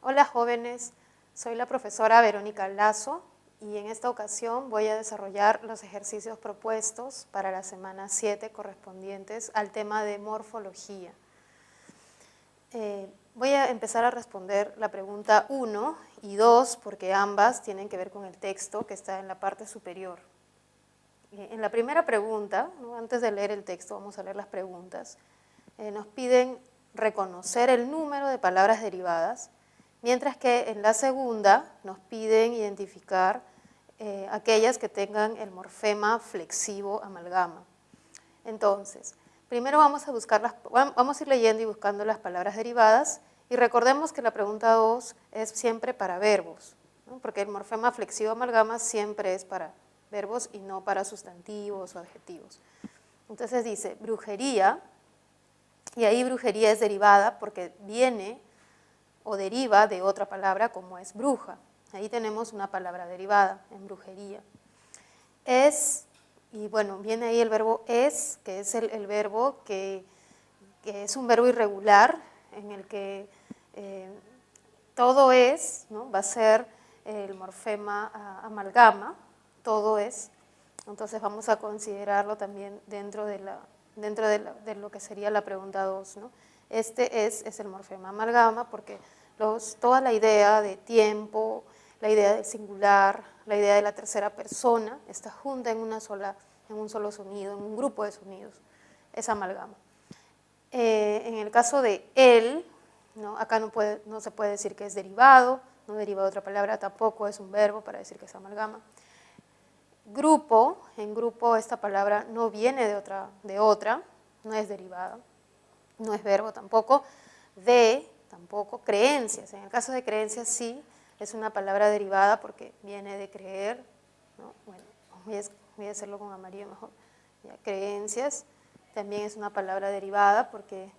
Hola jóvenes, soy la profesora Verónica Lazo y en esta ocasión voy a desarrollar los ejercicios propuestos para la semana 7 correspondientes al tema de morfología. Voy a empezar a responder la pregunta 1 y 2 porque ambas tienen que ver con el texto que está en la parte superior. En la primera pregunta, ¿no? Antes de leer el texto, vamos a leer las preguntas, nos piden reconocer el número de palabras derivadas, mientras que en la segunda nos piden identificar aquellas que tengan el morfema flexivo amalgama. Entonces, primero vamos a ir leyendo y buscando las palabras derivadas y recordemos que la pregunta 2 es siempre para verbos, ¿no? Porque el morfema flexivo amalgama siempre es para verbos y no para sustantivos o adjetivos. Entonces dice brujería, y ahí brujería es derivada porque viene o deriva de otra palabra como es bruja. Ahí tenemos una palabra derivada en brujería. Es, y bueno, viene ahí el verbo es, que es el verbo que es un verbo irregular en el que todo es, ¿no? Va a ser el morfema amalgama, todo es. Entonces vamos a considerarlo también dentro de lo que sería la pregunta 2, ¿no? Este es el morfema amalgama porque toda la idea de tiempo, la idea del singular, la idea de la tercera persona está junta en un solo sonido, en un grupo de sonidos, es amalgama. En el caso de él, ¿no? Acá no se puede decir que es derivado, no deriva de otra palabra, tampoco es un verbo para decir que es amalgama. Grupo, en grupo esta palabra no viene de otra, no es derivada, no es verbo tampoco, tampoco, creencias, en el caso de creencias sí, es una palabra derivada porque viene de creer, ¿no? Bueno, voy a hacerlo con amarillo mejor, ya, creencias, también es una palabra derivada porque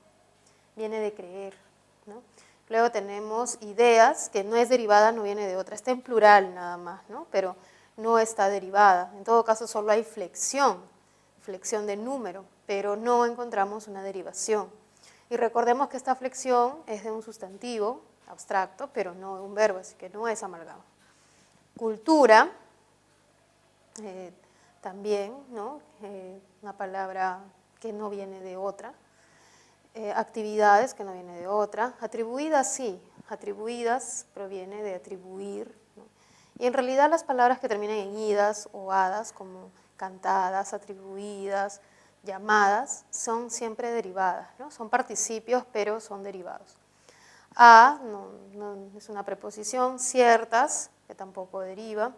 viene de creer, ¿no? Luego tenemos ideas, que no es derivada, no viene de otra, está en plural nada más, ¿no? Pero no está derivada, en todo caso solo hay flexión de número, pero no encontramos una derivación. Y recordemos que esta flexión es de un sustantivo abstracto, pero no de un verbo, así que no es amalgama. Cultura, también, ¿no? Una palabra que no viene de otra. Actividades, que no viene de otra. Atribuidas, sí, atribuidas proviene de atribuir, ¿no? Y en realidad las palabras que terminan en idas o hadas, como cantadas, atribuidas, llamadas, son siempre derivadas, ¿no? Son participios, pero son derivados. A no es una preposición, ciertas, que tampoco deriva,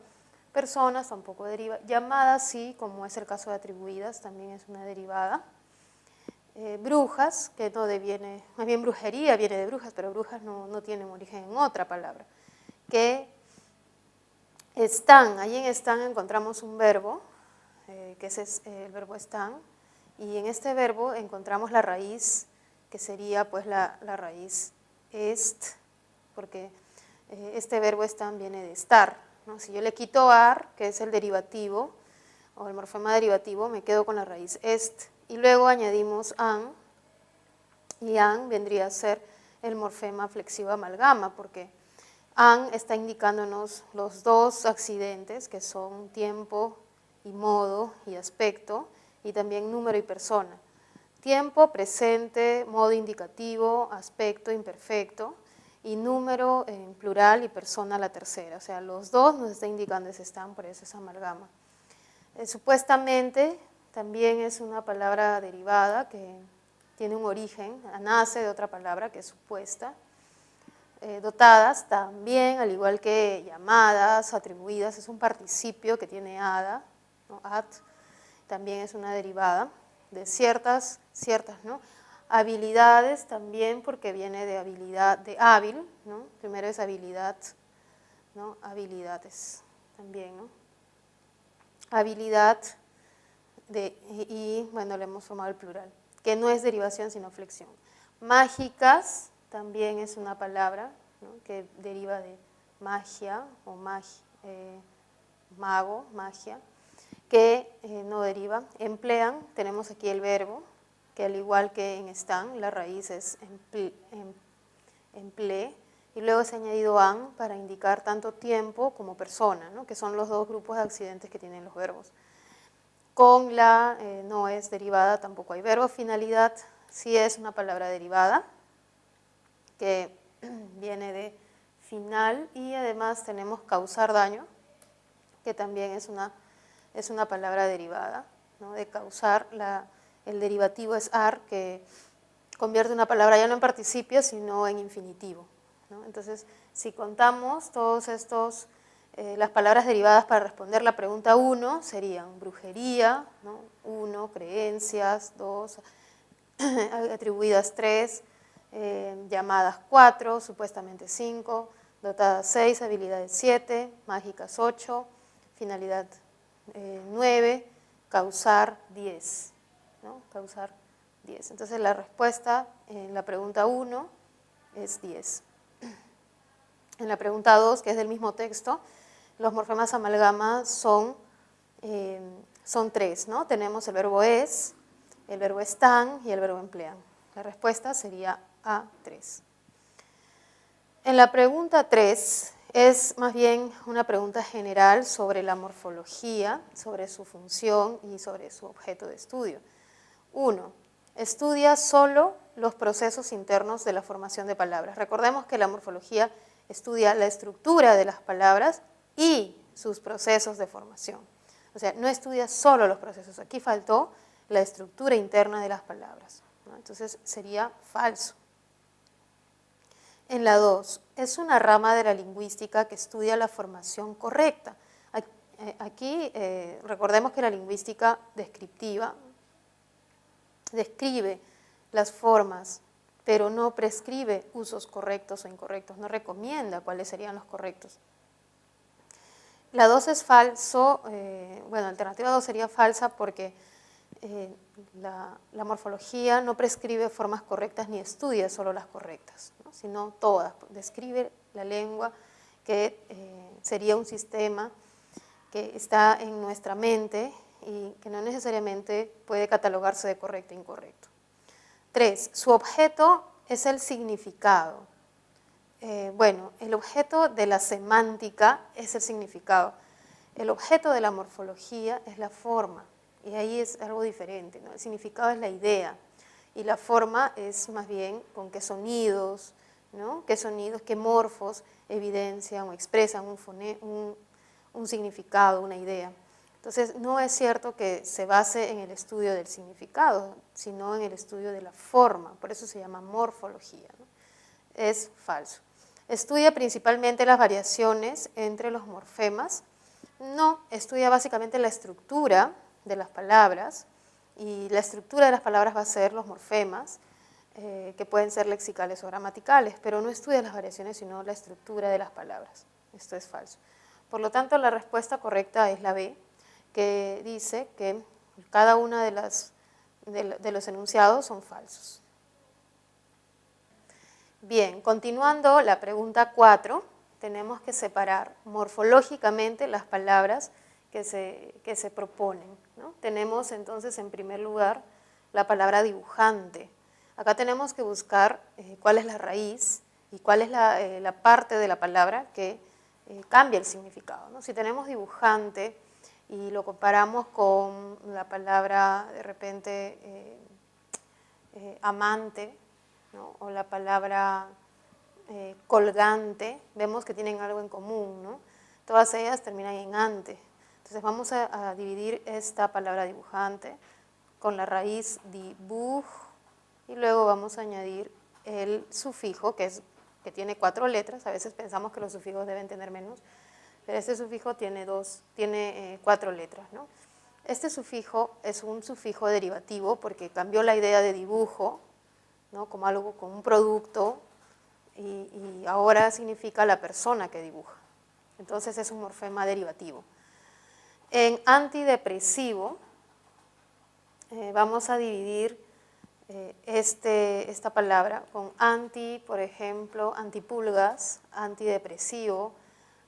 personas tampoco deriva, llamadas sí, como es el caso de atribuidas, también es una derivada. Brujas, que no deviene, más bien brujería viene de brujas, pero brujas no tienen origen en otra palabra. Que están, ahí en están encontramos un verbo, que es el verbo están, y en este verbo encontramos la raíz, que sería pues la raíz est, porque este verbo están viene de estar, ¿no? Si yo le quito ar, que es el derivativo, o el morfema derivativo, me quedo con la raíz est, y luego añadimos an, y an vendría a ser el morfema flexivo amalgama, porque an está indicándonos los dos accidentes, que son tiempo y modo y aspecto, y también número y persona. Tiempo, presente, modo indicativo, aspecto imperfecto, y número en plural y persona la tercera. O sea, los dos nos está indicando ese están, por eso es amalgama. Supuestamente también es una palabra derivada que tiene un origen, nace de otra palabra que es supuesta. Dotadas también, al igual que llamadas, atribuidas, es un participio que tiene ada, ¿no? At, también es una derivada de ciertas, ¿no? Habilidades también porque viene de habilidad, de hábil, ¿no? Primero es habilidad, ¿no? Habilidades también, ¿no? Habilidad y bueno, le hemos formado el plural, que no es derivación sino flexión. Mágicas también es una palabra, ¿no? Que deriva de magia o mago, magia, que no deriva. Emplean, tenemos aquí el verbo, que al igual que en están, la raíz es emple, y luego se ha añadido an para indicar tanto tiempo como persona, ¿no? Que son los dos grupos de accidentes que tienen los verbos. Con la no es derivada tampoco hay verbo. Finalidad sí es una palabra derivada que viene de final, y además tenemos causar daño, que también es una palabra derivada, ¿no? De causar, el derivativo es ar, que convierte una palabra ya no en participio, sino en infinitivo, ¿no? Entonces, si contamos todos estos, las palabras derivadas para responder la pregunta 1, serían brujería, ¿no? 1, creencias, 2, atribuidas 3, llamadas 4, supuestamente 5, dotadas 6, habilidades 7, mágicas 8, finalidad 9, causar 10, ¿no? Causar 10. Entonces la respuesta en la pregunta 1 es 10. En la pregunta 2, que es del mismo texto, los morfemas amalgama son 3, ¿no? Tenemos el verbo es, el verbo están y el verbo emplean. La respuesta sería A3. En la pregunta 3 es más bien una pregunta general sobre la morfología, sobre su función y sobre su objeto de estudio. 1. Estudia solo los procesos internos de la formación de palabras. Recordemos que la morfología estudia la estructura de las palabras y sus procesos de formación. O sea, no estudia solo los procesos. Aquí faltó la estructura interna de las palabras, ¿no? Entonces sería falso. En la 2, es una rama de la lingüística que estudia la formación correcta. Aquí recordemos que la lingüística descriptiva describe las formas, pero no prescribe usos correctos o incorrectos, no recomienda cuáles serían los correctos. La 2 es falso, alternativa 2 sería falsa porque la morfología no prescribe formas correctas ni estudia solo las correctas, ¿no? Sino todas, describe la lengua, que sería un sistema que está en nuestra mente y que no necesariamente puede catalogarse de correcto e incorrecto. 3. Su objeto es el significado. El objeto de la semántica es el significado. El objeto de la morfología es la forma, y ahí es algo diferente, ¿no? El significado es la idea, y la forma es más bien con qué sonidos, ¿no? Qué sonidos, qué morfos evidencian o expresan un significado, una idea. Entonces, no es cierto que se base en el estudio del significado, sino en el estudio de la forma, por eso se llama morfología, ¿no? Es falso. Estudia principalmente las variaciones entre los morfemas. No, estudia básicamente la estructura de las palabras, y la estructura de las palabras va a ser los morfemas, que pueden ser lexicales o gramaticales, pero no estudia las variaciones, sino la estructura de las palabras. Esto es falso. Por lo tanto, la respuesta correcta es la B, que dice que cada una de los enunciados son falsos. Bien, continuando la pregunta 4, tenemos que separar morfológicamente las palabras que se proponen, ¿no? Tenemos entonces en primer lugar la palabra dibujante. Acá tenemos que buscar cuál es la raíz y cuál es la parte de la palabra que cambia el significado, ¿no? Si tenemos dibujante y lo comparamos con la palabra de repente amante, ¿no? O la palabra colgante, vemos que tienen algo en común, ¿no? Todas ellas terminan en ante. Entonces vamos a dividir esta palabra dibujante con la raíz dibuj, y luego vamos a añadir el sufijo, que tiene 4 letras. A veces pensamos que los sufijos deben tener menos, pero este sufijo tiene 4 letras, ¿no? Este sufijo es un sufijo derivativo porque cambió la idea de dibujo, ¿no? Como algo, como un producto, y ahora significa la persona que dibuja. Entonces es un morfema derivativo. En antidepresivo vamos a dividir esta palabra con anti, por ejemplo, antipulgas, antidepresivo,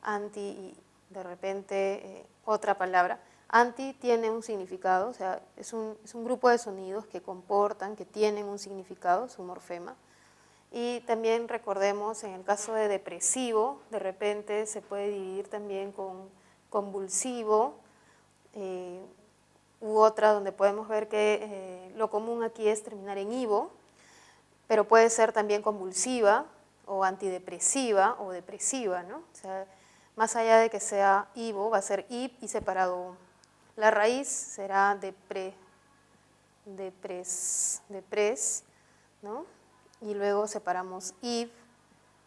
de repente otra palabra. Anti tiene un significado, o sea, es un grupo de sonidos que comportan, que tienen un significado, su morfema. Y también recordemos, en el caso de depresivo, de repente se puede dividir también con convulsivo, u otra donde podemos ver que lo común aquí es terminar en ivo, pero puede ser también convulsiva o antidepresiva o depresiva, ¿no? O sea, más allá de que sea ivo, va a ser ib y separado o. La raíz será depres, ¿no? Y luego separamos ib,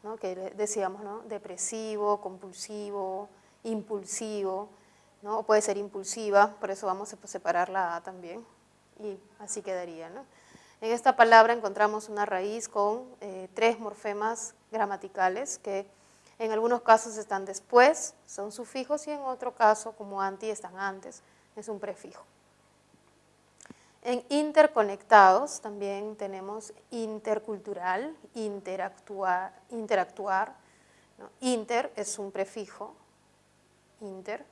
¿no? Que decíamos, ¿no? Depresivo, compulsivo, impulsivo, ¿no? O puede ser impulsiva, por eso vamos a separar la A también, y así quedaría, ¿no? En esta palabra encontramos una raíz con 3 morfemas gramaticales que en algunos casos están después, son sufijos, y en otro caso, como anti, están antes, es un prefijo. En interconectados también tenemos intercultural, interactuar, ¿no? Inter es un prefijo, inter,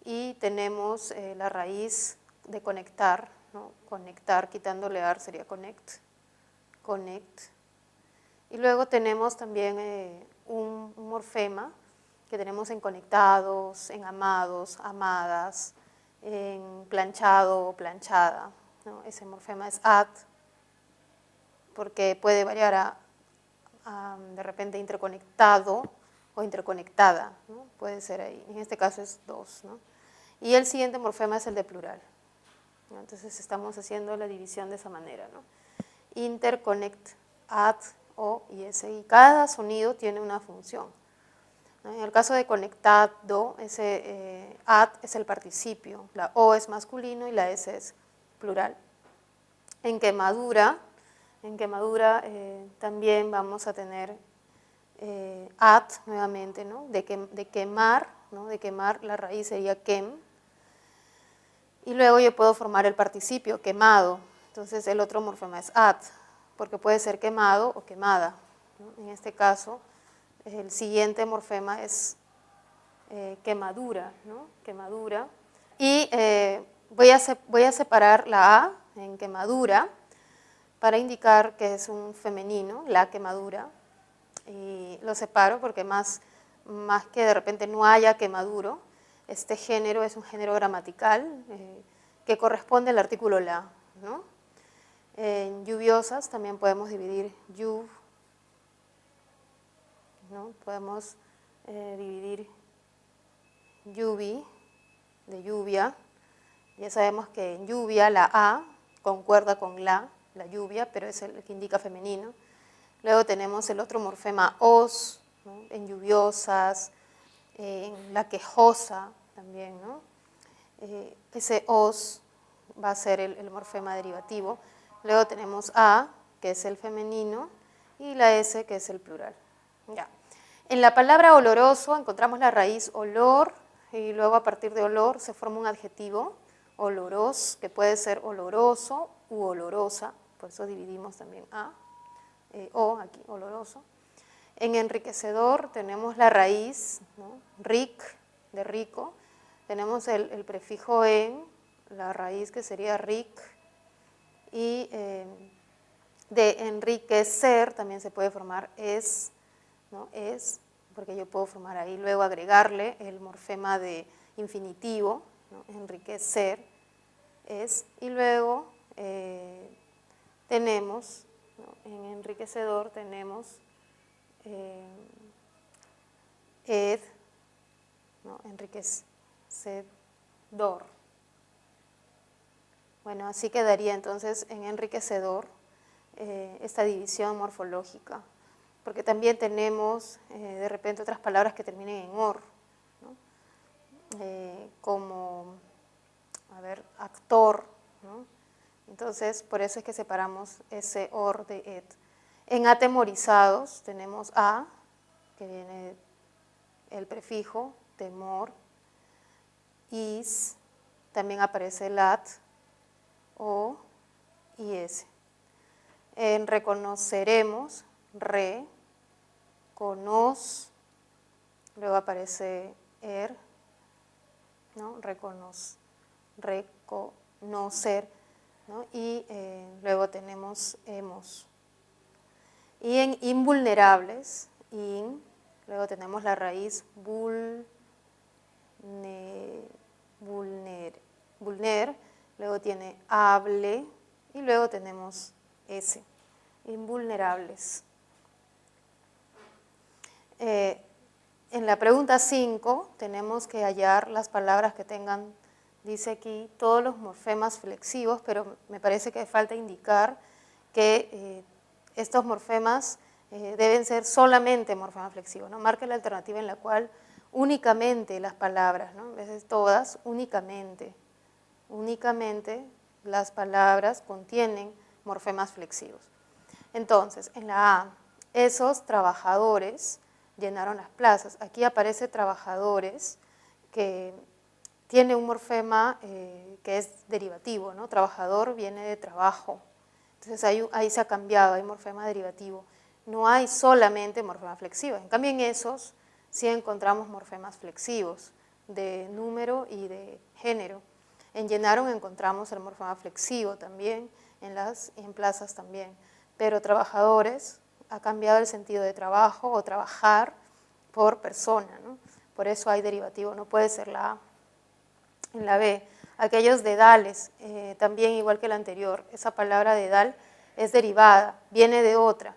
y tenemos la raíz de conectar, ¿no? Conectar, quitándole ar sería connect, y luego tenemos también un morfema que tenemos en conectados, en amados, amadas, en planchado o planchada, ¿no? Ese morfema es at, porque puede variar a de repente interconectado o interconectada, ¿no? Puede ser ahí, en este caso es 2, ¿no? Y el siguiente morfema es el de plural, ¿no? Entonces estamos haciendo la división de esa manera, ¿no? Interconnect, at, o y ese, y cada sonido tiene una función, ¿no? En el caso de conectado, ese at es el participio, la o es masculino y la s es plural. En quemadura también vamos a tener at nuevamente, ¿no? De quemar, ¿no? De quemar, la raíz sería quem, y luego yo puedo formar el participio, quemado, entonces el otro morfema es at, porque puede ser quemado o quemada, ¿no? En este caso, el siguiente morfema es quemadura, ¿no? Quemadura, y voy a separar la A en quemadura para indicar que es un femenino, la quemadura, y lo separo porque más que de repente no haya quemaduro, este género es un género gramatical que corresponde al artículo la, ¿no? En lluviosas también podemos dividir lluv, ¿no? Podemos dividir lluvi, de lluvia. Ya sabemos que en lluvia la A concuerda con la lluvia, pero es el que indica femenino. Luego tenemos el otro morfema os, ¿no? En lluviosas, en la quejosa también, ¿no? Ese os va a ser el morfema derivativo. Luego tenemos a, que es el femenino, y la s, que es el plural. Ya. En la palabra oloroso encontramos la raíz olor, y luego a partir de olor se forma un adjetivo, oloros, que puede ser oloroso u olorosa, por eso dividimos también a, o aquí, oloroso. En enriquecedor tenemos la raíz, ¿no? Ric, de rico, tenemos el prefijo en, la raíz que sería ric, y de enriquecer también se puede formar es, ¿no? Es, porque yo puedo formar ahí, luego agregarle el morfema de infinitivo, ¿no? Enriquecer es, y luego tenemos, ¿no? En enriquecedor tenemos ed, ¿no? Enriquecedor. Bueno, así quedaría entonces en enriquecedor esta división morfológica, porque también tenemos de repente otras palabras que terminen en or, ¿no? Como, a ver, actor, ¿no? Entonces, por eso es que separamos ese or de ed. En atemorizados tenemos a, que viene el prefijo, temor, is, también aparece el at, o y s. En reconoceremos, re, conoz, luego aparece er, ¿no? Reconocer, ¿no? Y luego tenemos hemos. Y en invulnerables, luego tenemos la raíz vulner, luego tiene hable, y luego tenemos S, invulnerables. En la pregunta 5 tenemos que hallar las palabras que tengan, dice aquí, todos los morfemas flexivos, pero me parece que falta indicar que estos morfemas deben ser solamente morfemas flexivos, ¿no? Marque la alternativa en la cual únicamente las palabras, ¿no? En vez de todas, únicamente las palabras contienen morfemas flexivos. Entonces, en la A, esos trabajadores llenaron las plazas. Aquí aparece trabajadores, que tiene un morfema que es derivativo, ¿no? Trabajador viene de trabajo. Entonces ahí se ha cambiado, hay morfema derivativo. No hay solamente morfemas flexivos. En cambio, en esos sí encontramos morfemas flexivos de número y de género. En llenaron encontramos el morfema flexivo también, en plazas también. Pero trabajadores ha cambiado el sentido de trabajo o trabajar por persona, ¿no? Por eso hay derivativo, no puede ser la A. En la B, aquellos dedales, también igual que la anterior, esa palabra dedal es derivada, viene de otra,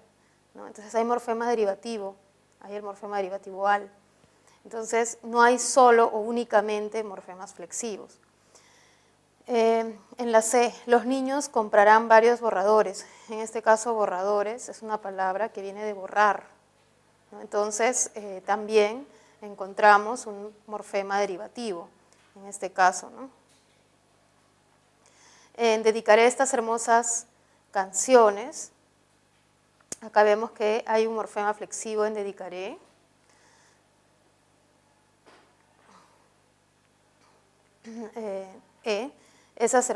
¿no? Entonces hay morfema derivativo, hay el morfema derivativo al. Entonces no hay solo o únicamente morfemas flexivos. En la C, los niños comprarán varios borradores. En este caso, borradores es una palabra que viene de borrar, ¿no? Entonces, también encontramos un morfema derivativo, en este caso, ¿no? Dedicaré estas hermosas canciones. Acá vemos que hay un morfema flexivo en dedicaré. Esas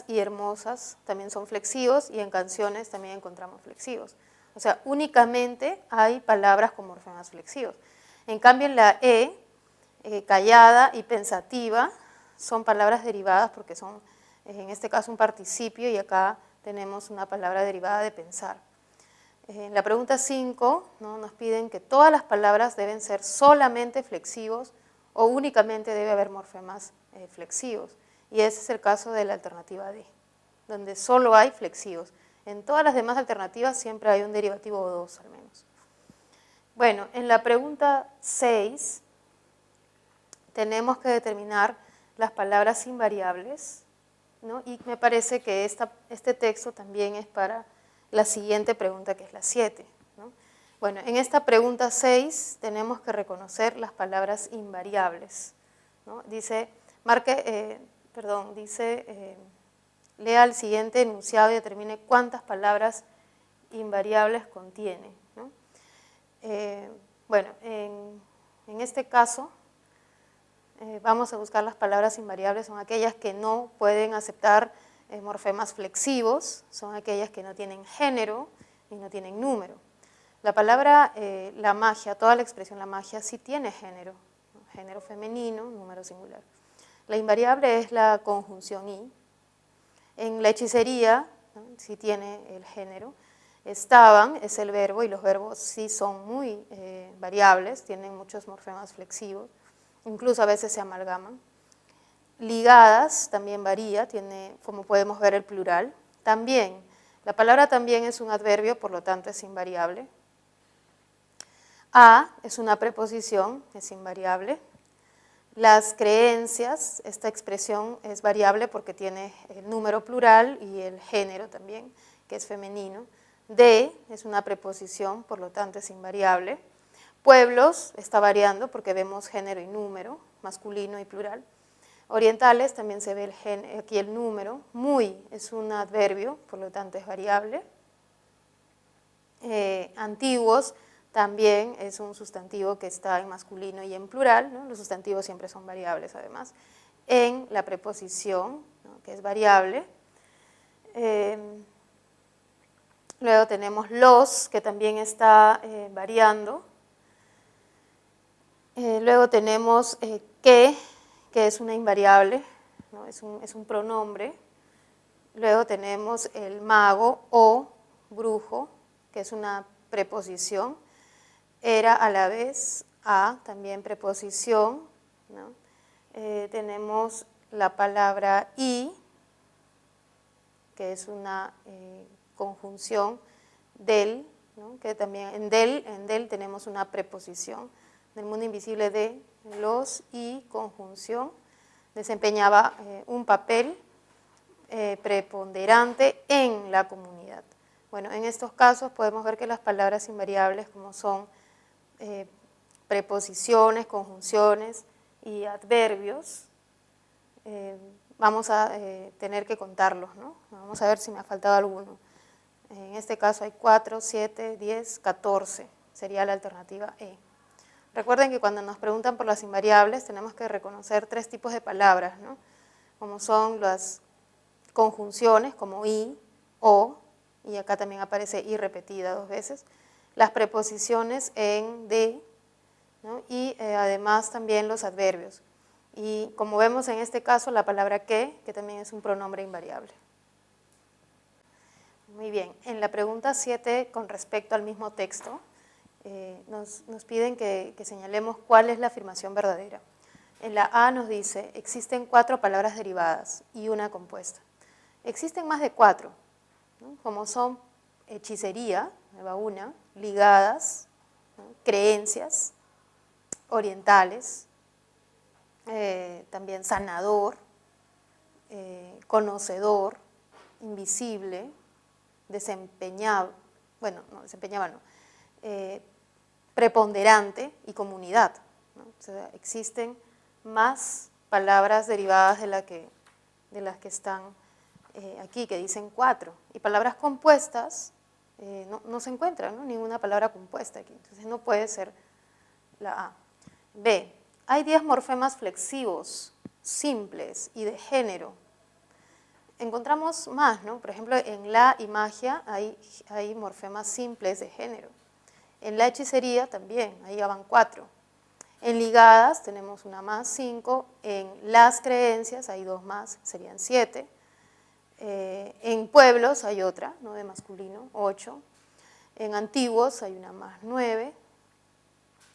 y hermosas también son flexivos, y en canciones también encontramos flexivos. O sea, únicamente hay palabras con morfemas flexivos. En cambio, en la E, callada y pensativa, son palabras derivadas porque son, en este caso, un participio, y acá tenemos una palabra derivada de pensar. En la pregunta 5, ¿no?, nos piden que todas las palabras deben ser solamente flexivos o únicamente debe haber morfemas flexivos. Y ese es el caso de la alternativa D, donde solo hay flexivos. En todas las demás alternativas siempre hay un derivativo o dos al menos. Bueno, en la pregunta 6 tenemos que determinar las palabras invariables, ¿no? Y me parece que este texto también es para la siguiente pregunta, que es la 7, ¿no? Bueno, en esta pregunta 6 tenemos que reconocer las palabras invariables, ¿no? Dice, lea el siguiente enunciado y determine cuántas palabras invariables contiene, ¿no? Bueno, en este caso vamos a buscar las palabras invariables, son aquellas que no pueden aceptar morfemas flexivos, son aquellas que no tienen género y no tienen número. La palabra la magia, toda la expresión la magia sí tiene género, ¿no? Género femenino, número singular. La invariable es la conjunción y. En la hechicería, ¿no?, sí tiene el género. Estaban es el verbo, y los verbos sí son muy variables, tienen muchos morfemas flexivos, incluso a veces se amalgaman. Ligadas también varía, tiene, como podemos ver, el plural. También, la palabra también es un adverbio, por lo tanto es invariable. A es una preposición, es invariable. Las creencias, esta expresión es variable porque tiene el número plural y el género también, que es femenino. De es una preposición, por lo tanto es invariable. Pueblos está variando porque vemos género y número, masculino y plural. Orientales también se ve aquí el número. Muy es un adverbio, por lo tanto es variable. Antiguos también es un sustantivo que está en masculino y en plural, ¿no? Los sustantivos siempre son variables además. En la preposición, ¿no?, que es variable. Luego tenemos los, que también está variando. Luego tenemos que es una invariable, ¿no?, es un pronombre. Luego tenemos el mago, o, brujo, que es una preposición, era a la vez a, también preposición, ¿no? Tenemos la palabra y, que es una conjunción del, ¿no? Que también en del tenemos una preposición. Del mundo invisible de los y conjunción desempeñaba un papel preponderante en la comunidad. Bueno, en estos casos podemos ver que las palabras invariables, como son preposiciones, conjunciones y adverbios, vamos a tener que contarlos, ¿no? Vamos a ver si me ha faltado alguno. En este caso hay 4, 7, 10, 14, sería la alternativa E. Recuerden que cuando nos preguntan por las invariables tenemos que reconocer 3 tipos de palabras, ¿no? Como son las conjunciones, como y, o, y acá también aparece y repetida 2 veces, las preposiciones en, de, ¿no? Y además también los adverbios. Y como vemos en este caso la palabra que también es un pronombre invariable. Muy bien, en la pregunta 7 con respecto al mismo texto, nos piden que señalemos cuál es la afirmación verdadera. En la A nos dice, existen 4 palabras derivadas y una compuesta. Existen más de 4, ¿no? Como son hechicería, va una, ligadas, ¿no? Creencias, orientales, también sanador, conocedor, invisible, desempeñado, bueno, no, desempeñaba no, preponderante y comunidad, ¿no? O sea, existen más palabras derivadas de las que están aquí, que dicen 4, y palabras compuestas no se encuentran, ¿no? Ninguna palabra compuesta aquí, entonces no puede ser la A. B, hay 10 morfemas flexivos, simples y de género. Encontramos más, ¿no? Por ejemplo, en la y magia hay morfemas simples de género. En la hechicería también, ahí ya van 4. En ligadas tenemos una más, 5. En las creencias hay 2 más, serían 7. En pueblos hay otra, ¿no? De masculino, 8. En antiguos hay una más, 9.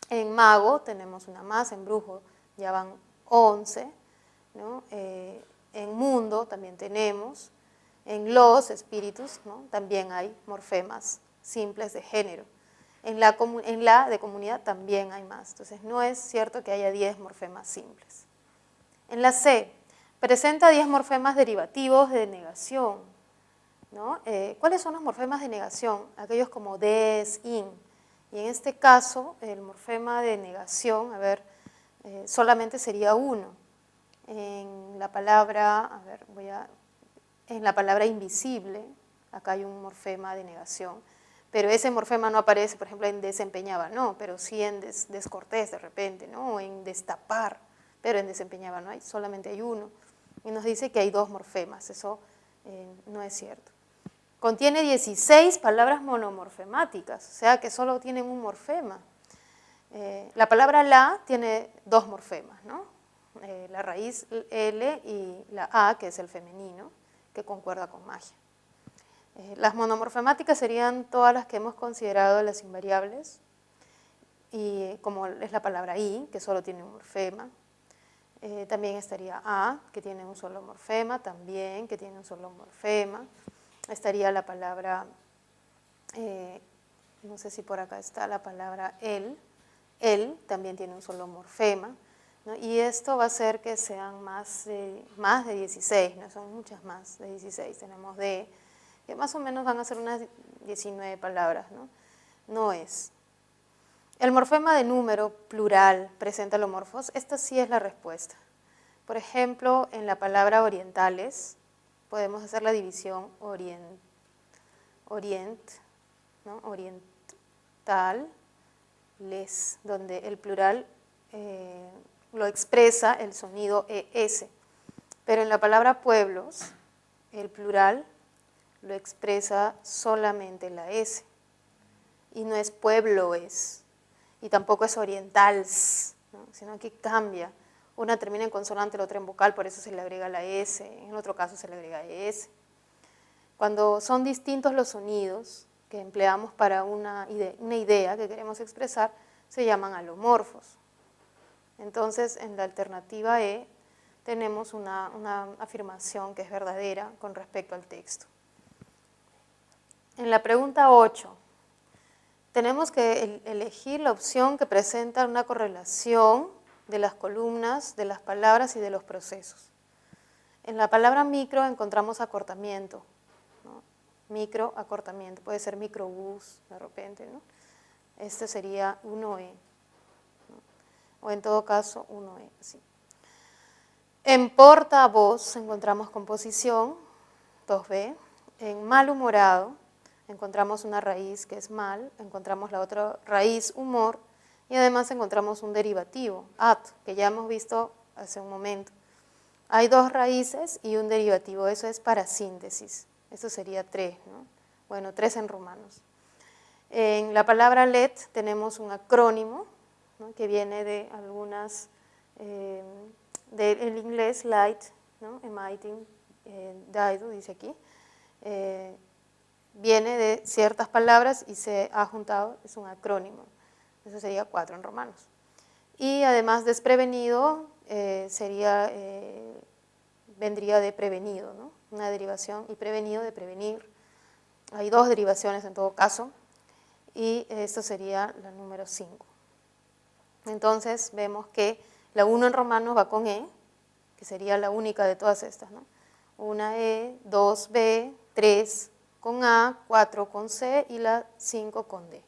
En mago tenemos una más, en brujo ya van 11, ¿no? En mundo también tenemos, en los espíritus, ¿no? También hay morfemas simples de género. En la de comunidad también hay más, entonces no es cierto que haya 10 morfemas simples. En la C, presenta 10 morfemas derivativos de negación, ¿no? ¿Cuáles son los morfemas de negación? Aquellos como des, in. Y en este caso, el morfema de negación, a ver, solamente sería uno. En la palabra, a ver, en la palabra invisible, acá hay un morfema de negación, pero ese morfema no aparece, por ejemplo, en desempeñaba, no, pero sí en descortés de repente, ¿no? O en destapar, pero en desempeñaba no hay, solamente hay uno. Y nos dice que hay 2 morfemas, eso no es cierto. Contiene 16 palabras monomorfemáticas, o sea que solo tienen un morfema. La palabra la tiene 2 morfemas, ¿no? La raíz L y la A, que es el femenino, que concuerda con magia. Las monomorfemáticas serían todas las que hemos considerado las invariables, y como es la palabra i, que solo tiene un morfema. También estaría a, que tiene un solo morfema, también, que tiene un solo morfema. Estaría la palabra, no sé si por acá está la palabra el también tiene un solo morfema, ¿no? Y esto va a hacer que sean más de 16, ¿no? Son muchas más de 16, tenemos de, que más o menos van a ser unas 19 palabras, ¿no? No es. El morfema de número plural presenta holomorfos, esta sí es la respuesta. Por ejemplo, en la palabra orientales, podemos hacer la división ¿no? Oriental, les, donde el plural lo expresa el sonido ES. Pero en la palabra pueblos, el plural lo expresa solamente la S. Y no es puebloes, y tampoco es orientals, ¿no? Sino que cambia. Una termina en consonante, la otra en vocal, por eso se le agrega la S, en otro caso se le agrega ES. Cuando son distintos los sonidos que empleamos para una idea que queremos expresar, se llaman alomorfos. Entonces, en la alternativa E tenemos una afirmación que es verdadera con respecto al texto. En la pregunta 8, tenemos que elegir la opción que presenta una correlación de las columnas, de las palabras y de los procesos. En la palabra micro encontramos acortamiento, ¿no? Micro, acortamiento, puede ser microbús de repente, ¿no? Este sería 1E, ¿no? O en todo caso 1E, así. En portavoz encontramos composición, 2B. En malhumorado encontramos una raíz que es mal, encontramos la otra raíz, humor, y además encontramos un derivativo, at, que ya hemos visto hace un momento. Hay dos raíces y un derivativo, eso es para síntesis, eso sería 3, ¿no? Bueno, 3 en romanos. En la palabra LED tenemos un acrónimo, ¿no? Que viene de algunas, del inglés light, ¿no? Emitting, daido, dice aquí, viene de ciertas palabras y se ha juntado, es un acrónimo, eso sería 4 en romanos. Y además desprevenido vendría de prevenido, ¿no? Una derivación, y prevenido de prevenir. Hay 2 derivaciones en todo caso, y esto sería la número 5. Entonces vemos que la 1 en romanos va con E, que sería la única de todas estas, ¿no? Una E, 2B, 3 con A, 4 con C y la 5 con D.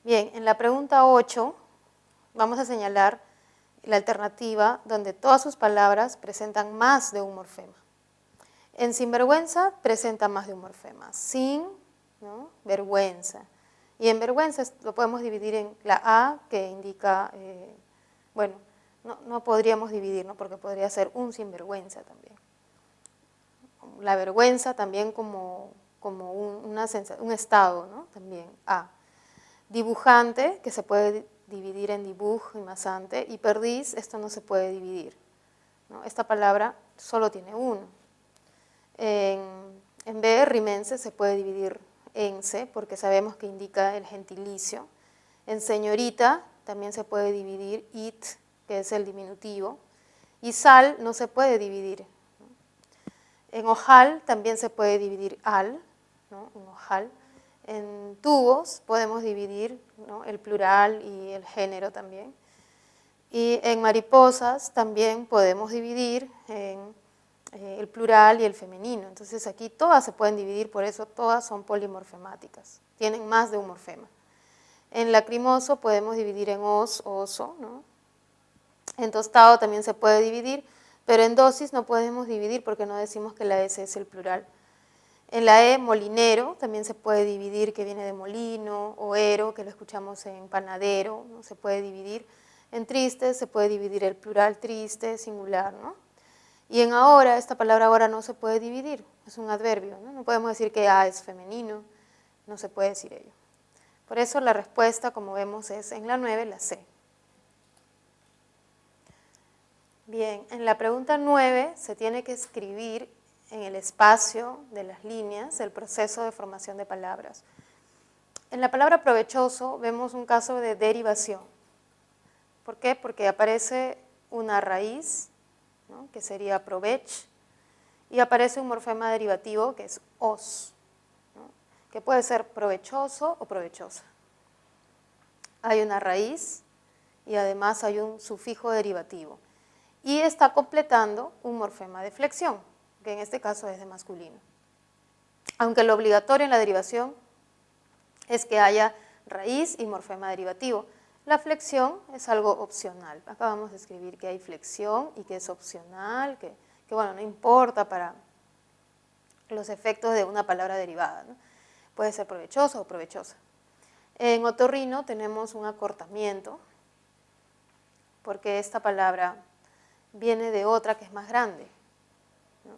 Bien, en la pregunta 8 vamos a señalar la alternativa donde todas sus palabras presentan más de un morfema. En sinvergüenza presenta más de un morfema, sin, ¿no? Vergüenza. Y en vergüenza lo podemos dividir en la A, que indica, bueno, no podríamos dividir, ¿no? Porque podría ser un sinvergüenza también. La vergüenza también como un estado, ¿no? También A. Dibujante, que se puede dividir en dibuj y masante, y perdiz, esto no se puede dividir, ¿no? Esta palabra solo tiene uno. En B, rimense, se puede dividir en se, porque sabemos que indica el gentilicio. En señorita también se puede dividir it, que es el diminutivo, y sal no se puede dividir. En ojal también se puede dividir al, ¿no? En ojal. En tubos podemos dividir, ¿no? El plural y el género también. Y en mariposas también podemos dividir en el plural y el femenino. Entonces aquí todas se pueden dividir, por eso todas son polimorfemáticas, tienen más de un morfema. En lacrimoso podemos dividir en os, oso, ¿no? En tostado también se puede dividir, pero en dosis no podemos dividir porque no decimos que la S es el plural. En la E, molinero, también se puede dividir, que viene de molino, o ero, que lo escuchamos en panadero, ¿no? Se puede dividir. En triste se puede dividir el plural triste, singular, ¿no? Y en ahora, esta palabra ahora no se puede dividir, es un adverbio, ¿no? No podemos decir que A es femenino, no se puede decir ello. Por eso la respuesta, como vemos, es en la 9, la C. Bien, en la pregunta 9 se tiene que escribir en el espacio de las líneas el proceso de formación de palabras. En la palabra provechoso vemos un caso de derivación. ¿Por qué? Porque aparece una raíz, ¿no? Que sería provech, y aparece un morfema derivativo que es os, ¿no? Que puede ser provechoso o provechosa. Hay una raíz y además hay un sufijo derivativo. Y está completando un morfema de flexión, que en este caso es de masculino. Aunque lo obligatorio en la derivación es que haya raíz y morfema derivativo. La flexión es algo opcional. Acá vamos a escribir que hay flexión y que es opcional, que bueno, no importa para los efectos de una palabra derivada, ¿no? Puede ser provechoso o provechosa. En otorrino tenemos un acortamiento, porque esta palabra viene de otra que es más grande, ¿no?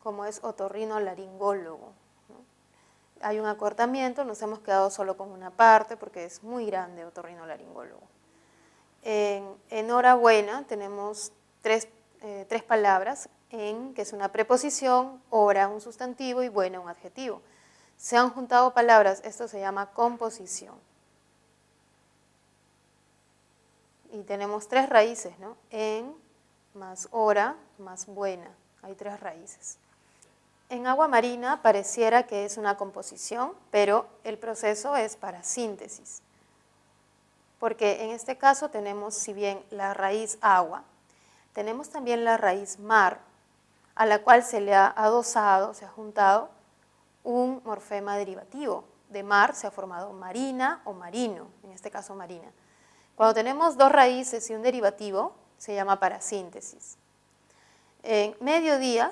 Como es otorrinolaringólogo, ¿no? Hay un acortamiento, nos hemos quedado solo con una parte porque es muy grande otorrinolaringólogo. En enhorabuena tenemos tres palabras, en, que es una preposición, hora un sustantivo y buena un adjetivo. Se han juntado palabras, esto se llama composición. Y tenemos 3 raíces, ¿no? En más hora más buena, hay 3 raíces. En agua marina pareciera que es una composición, pero el proceso es para síntesis. Porque en este caso tenemos, si bien la raíz agua, tenemos también la raíz mar, a la cual se le ha adosado, se ha juntado un morfema derivativo. De mar se ha formado marina o marino, en este caso marina. Cuando tenemos 2 raíces y un derivativo, se llama parasíntesis. En mediodía,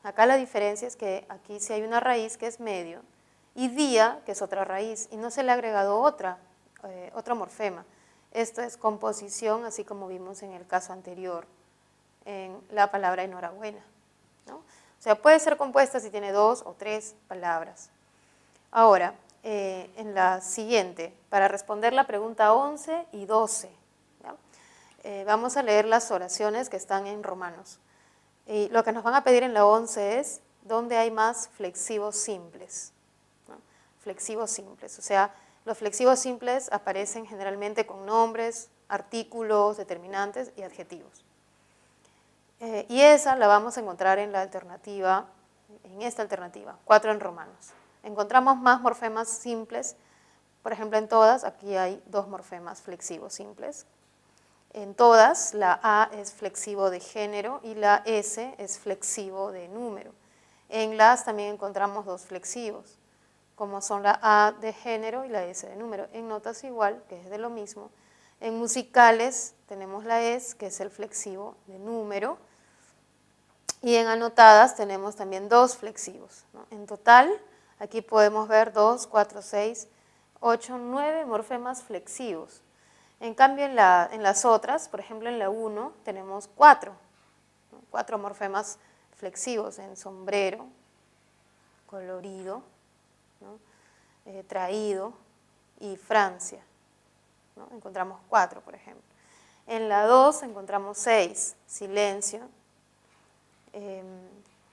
acá la diferencia es que aquí sí hay una raíz que es medio, y día, que es otra raíz, y no se le ha agregado otro morfema. Esto es composición, así como vimos en el caso anterior, en la palabra enhorabuena, ¿no? O sea, puede ser compuesta si tiene 2 o 3 palabras. Ahora, en la siguiente, para responder la pregunta 11 y 12, vamos a leer las oraciones que están en Romanos. Y lo que nos van a pedir en la 11 es dónde hay más flexivos simples, ¿no? Flexivos simples, o sea, los flexivos simples aparecen generalmente con nombres, artículos, determinantes y adjetivos. Y esa la vamos a encontrar en la alternativa, en esta alternativa, 4 en Romanos. Encontramos más morfemas simples, por ejemplo en todas, aquí hay 2 morfemas flexivos simples. En todas, la A es flexivo de género y la S es flexivo de número. En las también encontramos 2 flexivos, como son la A de género y la S de número. En notas igual, que es de lo mismo. En musicales tenemos la S, que es el flexivo de número. Y en anotadas tenemos también 2 flexivos, ¿no? En total, aquí podemos ver 2, 4, 6, 8, 9 morfemas flexivos. En cambio, en las otras, por ejemplo en la 1, tenemos 4, ¿no? 4 morfemas flexivos en sombrero, colorido, ¿no? Traído y Francia, ¿no? Encontramos 4, por ejemplo. En la 2 encontramos 6, silencio,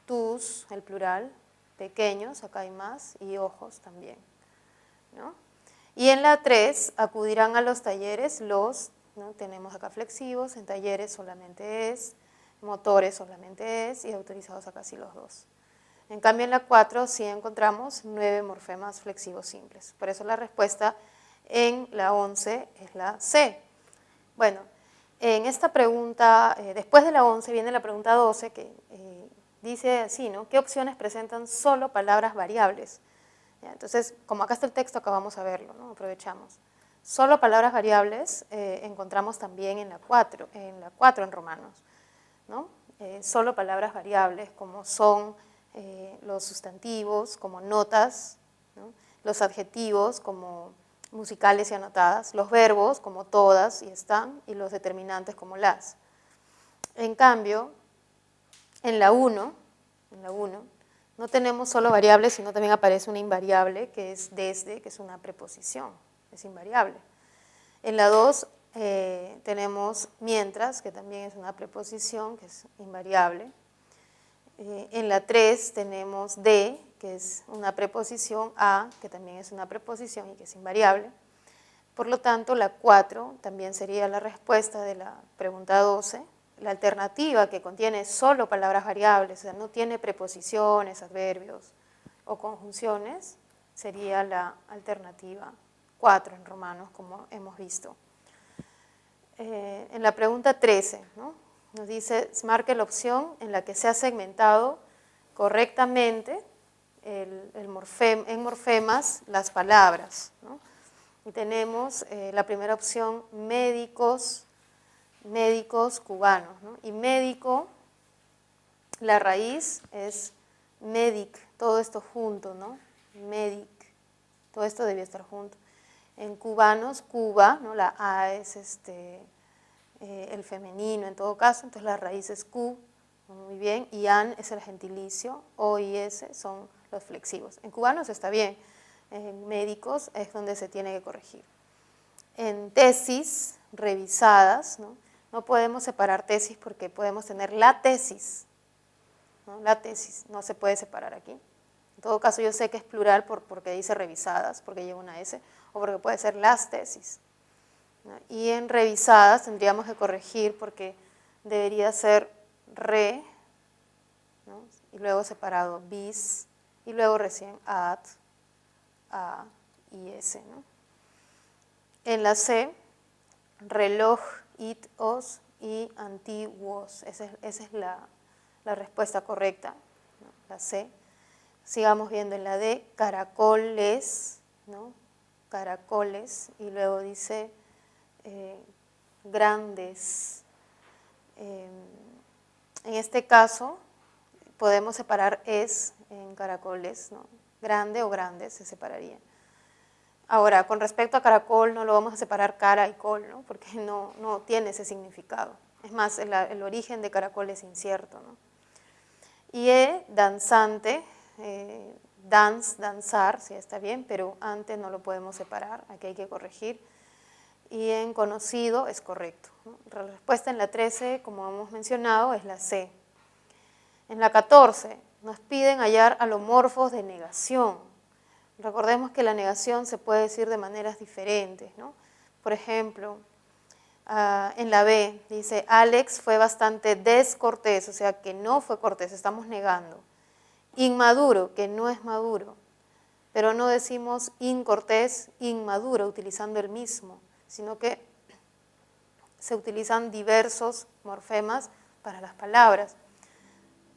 tus, el plural, pequeños, acá hay más, y ojos también, ¿no? Y en la 3 acudirán a los talleres los, ¿no? Tenemos acá flexivos, en talleres solamente es, motores solamente es, y autorizados acá sí los 2. En cambio en la 4 sí encontramos 9 morfemas flexivos simples. Por eso la respuesta en la 11 es la C. Bueno, en esta pregunta, después de la 11 viene la pregunta 12 que dice así, ¿no? ¿Qué opciones presentan solo palabras variables? Entonces, como acá está el texto, acá vamos a verlo, ¿no? Aprovechamos. Solo palabras variables encontramos también en la 4 en Romanos, ¿no? Solo palabras variables como son los sustantivos, como notas, ¿no? Los adjetivos como musicales y anotadas, los verbos como todas y están, y los determinantes como las. En cambio, en la 1, no tenemos solo variables, sino también aparece una invariable, que es desde, que es una preposición, es invariable. En la 2 tenemos mientras, que también es una preposición, que es invariable. En la 3 tenemos de, que es una preposición, a, que también es una preposición y que es invariable. Por lo tanto, la 4 también sería la respuesta de la pregunta 12. La alternativa, que contiene solo palabras variables, o sea, no tiene preposiciones, adverbios o conjunciones, sería la alternativa 4 en Romanos, como hemos visto. En la pregunta 13, ¿no? Nos dice, marque la opción en la que se ha segmentado correctamente en morfemas las palabras, ¿no? Y tenemos la primera opción, médicos cubanos, ¿no? Y médico, la raíz es medic, todo esto junto, ¿no? Medic, todo esto debía estar junto. En cubanos, Cuba, ¿no? La A es el femenino en todo caso, entonces la raíz es Q, muy bien, y an es el gentilicio, O y S son los flexivos. En cubanos está bien, en médicos es donde se tiene que corregir. En tesis, revisadas, ¿no? No podemos separar tesis porque podemos tener la tesis, ¿no? La tesis, no se puede separar aquí. En todo caso, yo sé que es plural porque dice revisadas, porque lleva una S, o porque puede ser las tesis, ¿no? Y en revisadas tendríamos que corregir porque debería ser re, ¿no? Y luego separado bis, y luego recién ad, a y s, ¿no? En la C, reloj, it, os y antiguos. Esa es la respuesta correcta, ¿no? La C. Sigamos viendo en la D, caracoles, ¿no? Caracoles, y luego dice grandes. En este caso, podemos separar es en caracoles, ¿no? Grande o grandes se separaría. Ahora, con respecto a caracol, no lo vamos a separar cara y col, ¿no? Porque no tiene ese significado. Es más, el origen de caracol es incierto, ¿no? Y danzante, danzar, sí está bien, pero antes no lo podemos separar, aquí hay que corregir. Y en conocido es correcto, ¿no? La respuesta en la 13, como hemos mencionado, es la C. En la 14, nos piden hallar alomorfos de negación. Recordemos que la negación se puede decir de maneras diferentes, ¿no? Por ejemplo, en la B dice, Alex fue bastante descortés, o sea que no fue cortés, estamos negando. Inmaduro, que no es maduro, pero no decimos incortés, inmaduro, utilizando el mismo, sino que se utilizan diversos morfemas para las palabras.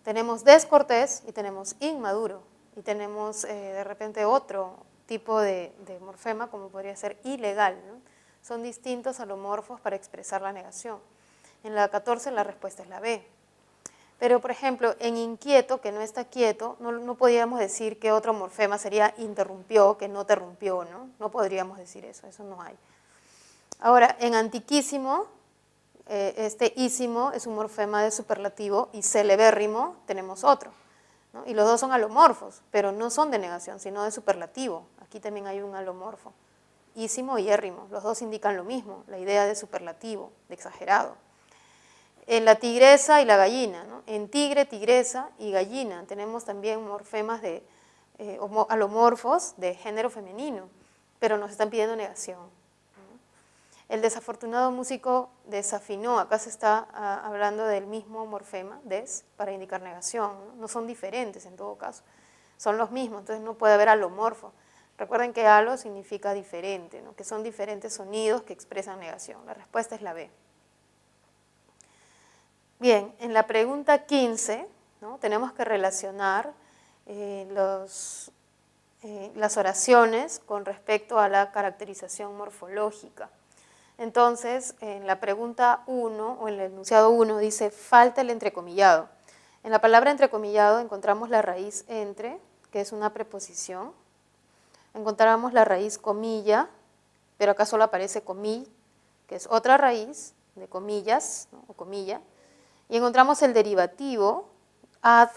Tenemos descortés y tenemos inmaduro, y tenemos de repente otro tipo de morfema, como podría ser ilegal, ¿no? Son distintos alomorfos para expresar la negación. En la 14 la respuesta es la B. Pero, por ejemplo, en inquieto, que no está quieto, no podríamos decir que otro morfema sería interrumpió, que no te rompió, ¿no? No podríamos decir eso no hay. Ahora, en antiquísimo, este ísimo es un morfema de superlativo y celebérrimo tenemos otro, ¿no? Y los dos son alomorfos, pero no son de negación, sino de superlativo. Aquí también hay un alomorfo. Ísimo y érrimo, los dos indican lo mismo, la idea de superlativo, de exagerado. En la tigresa y la gallina, ¿no? En tigre, tigresa y gallina tenemos también morfemas de alomorfos de género femenino, pero nos están pidiendo negación, ¿no? El desafortunado músico desafinó, acá se está hablando del mismo morfema, des, para indicar negación, ¿no? No son diferentes en todo caso, son los mismos, entonces no puede haber alomorfo. Recuerden que alo significa diferente, ¿no? Que son diferentes sonidos que expresan negación. La respuesta es la B. Bien, en la pregunta 15, ¿no? Tenemos que relacionar las oraciones con respecto a la caracterización morfológica. Entonces, en la pregunta 1 o en el enunciado 1 dice falta el entrecomillado. En la palabra entrecomillado encontramos la raíz entre, que es una preposición. Encontramos la raíz comilla, pero acá solo aparece comil, que es otra raíz de comillas, ¿no? O comilla. Y encontramos el derivativo, ad,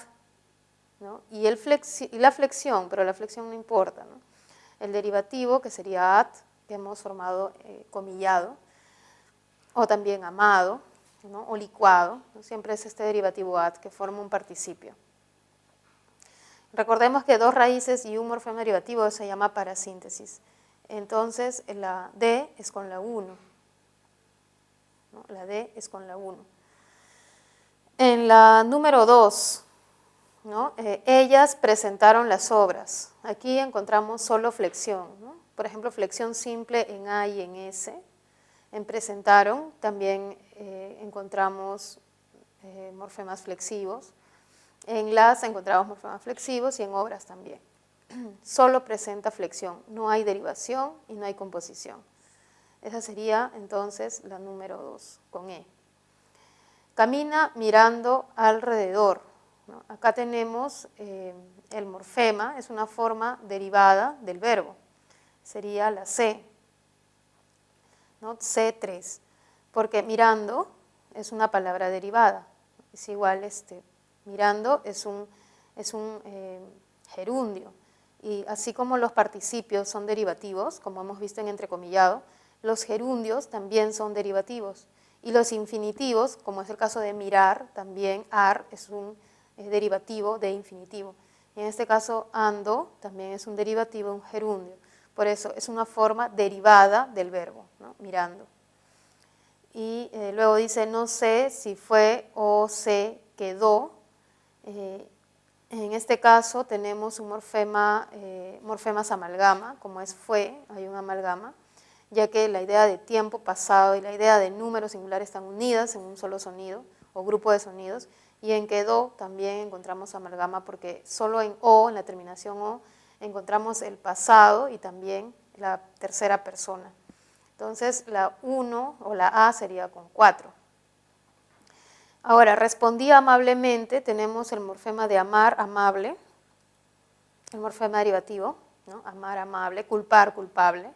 ¿no? Y la flexión, pero la flexión no importa, ¿no? El derivativo, que sería ad, que hemos formado comillado, o también amado, ¿no? O licuado, ¿no? Siempre es este derivativo ad que forma un participio. Recordemos que dos raíces y un morfema derivativo se llama parasíntesis. Entonces, la D es con la 1, ¿no? La D es con la 1. En la número 2, ¿no? Ellas presentaron las obras. Aquí encontramos solo flexión, ¿no? Por ejemplo, flexión simple en A y en S. En presentaron también encontramos morfemas flexivos. En las encontramos morfemas flexivos y en obras también. Solo presenta flexión, no hay derivación y no hay composición. Esa sería entonces la número 2, con E. Camina mirando alrededor, ¿no? Acá tenemos el morfema, es una forma derivada del verbo, sería la C, ¿no? C3, porque mirando es una palabra derivada, es igual, mirando es un gerundio, y así como los participios son derivativos, como hemos visto en entrecomillado, los gerundios también son derivativos. Y los infinitivos, como es el caso de mirar, también ar es un derivativo de infinitivo. Y en este caso, ando también es un derivativo de un gerundio. Por eso es una forma derivada del verbo, ¿no? Mirando. Y luego dice, no sé si fue o se quedó. En este caso tenemos un morfemas amalgama, como es fue, hay un amalgama, ya que la idea de tiempo pasado y la idea de número singular están unidas en un solo sonido o grupo de sonidos, y en quedó también encontramos amalgama porque solo en o, en la terminación o, encontramos el pasado y también la tercera persona. Entonces la 1 o la A sería con 4. Ahora, respondí amablemente, tenemos el morfema de amar, amable, el morfema derivativo, ¿no? Amar, amable, culpar, culpable.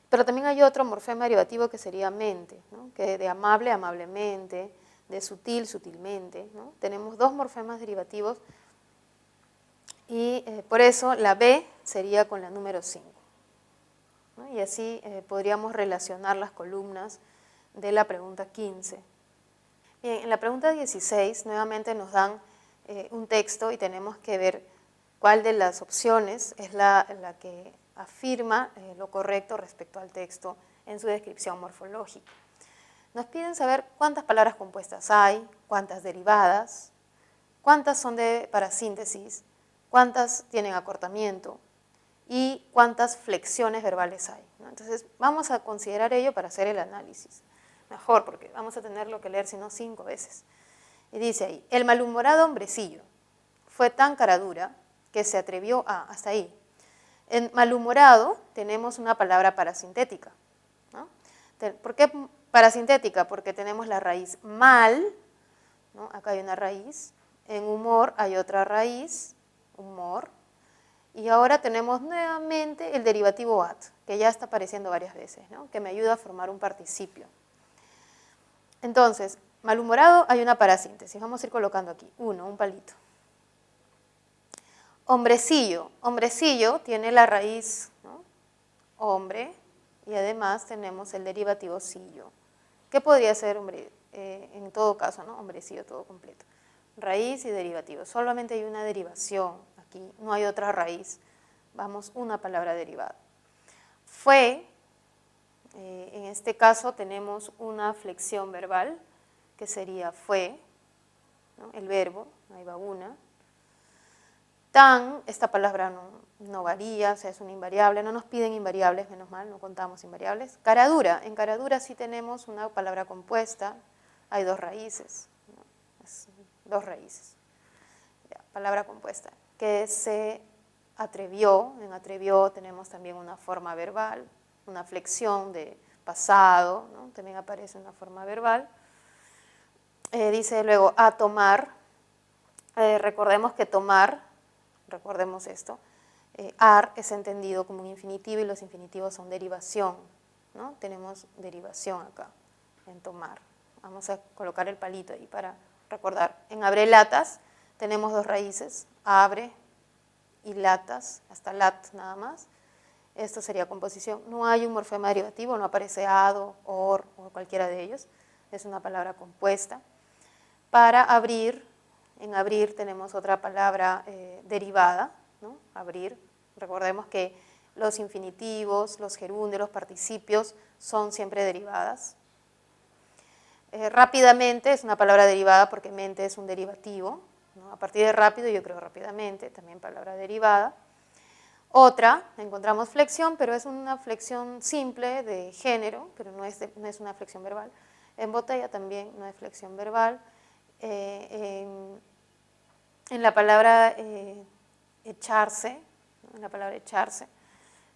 Pero también hay otro morfema derivativo que sería mente, ¿no? Que de amable, amablemente, de sutil, sutilmente, ¿no? Tenemos dos morfemas derivativos y por eso la B sería con la número 5. ¿No? Y así podríamos relacionar las columnas de la pregunta 15. Bien, en la pregunta 16 nuevamente nos dan un texto y tenemos que ver cuál de las opciones es la que afirma lo correcto respecto al texto en su descripción morfológica. Nos piden saber cuántas palabras compuestas hay, cuántas derivadas, cuántas son de parasíntesis, cuántas tienen acortamiento y cuántas flexiones verbales hay, ¿no? Entonces vamos a considerar ello para hacer el análisis. Mejor, porque vamos a tenerlo que leer sino 5 veces. Y dice ahí, el malhumorado hombrecillo fue tan cara dura que se atrevió a, hasta ahí. En malhumorado tenemos una palabra parasintética, ¿no? ¿Por qué parasintética? Porque tenemos la raíz mal, ¿no? Acá hay una raíz, en humor hay otra raíz, humor, y ahora tenemos nuevamente el derivativo at, que ya está apareciendo varias veces, ¿no? Que me ayuda a formar un participio. Entonces, malhumorado hay una parasíntesis, vamos a ir colocando aquí, un palito. Hombrecillo, hombrecillo tiene la raíz, ¿no? Hombre, y además tenemos el derivativo sillo. ¿Qué podría ser hombre? En todo caso, ¿no? Hombrecillo todo completo. Raíz y derivativo, solamente hay una derivación aquí, no hay otra raíz. Vamos, una palabra derivada. Fue, en este caso tenemos una flexión verbal, que sería fue, ¿no? El verbo, ahí va una. Tan, esta palabra no varía, o sea, es una invariable, no nos piden invariables, menos mal, no contamos invariables. Caradura, en caradura sí tenemos una palabra compuesta, hay dos raíces, ¿no? Dos raíces, ya, palabra compuesta, que se atrevió, en atrevió tenemos también una forma verbal, una flexión de pasado, ¿no? También aparece una forma verbal. Dice luego a tomar, recordemos que tomar, recordemos esto, ar es entendido como un infinitivo y los infinitivos son derivación, ¿no? Tenemos derivación acá, en tomar. Vamos a colocar el palito ahí para recordar. En abre latas tenemos dos raíces, abre y latas, hasta lat nada más. Esto sería composición. No hay un morfema derivativo, no aparece ado, or o cualquiera de ellos. Es una palabra compuesta. Para abrir, en abrir tenemos otra palabra derivada, ¿no? Abrir. Recordemos que los infinitivos, los gerundios, los participios son siempre derivadas. Rápidamente es una palabra derivada porque mente es un derivativo, ¿no? A partir de rápido yo creo rápidamente, también palabra derivada. Otra, encontramos flexión, pero es una flexión simple de género, pero no es una flexión verbal. En botella también no es flexión verbal. En la palabra echarse, ¿no? En la palabra echarse,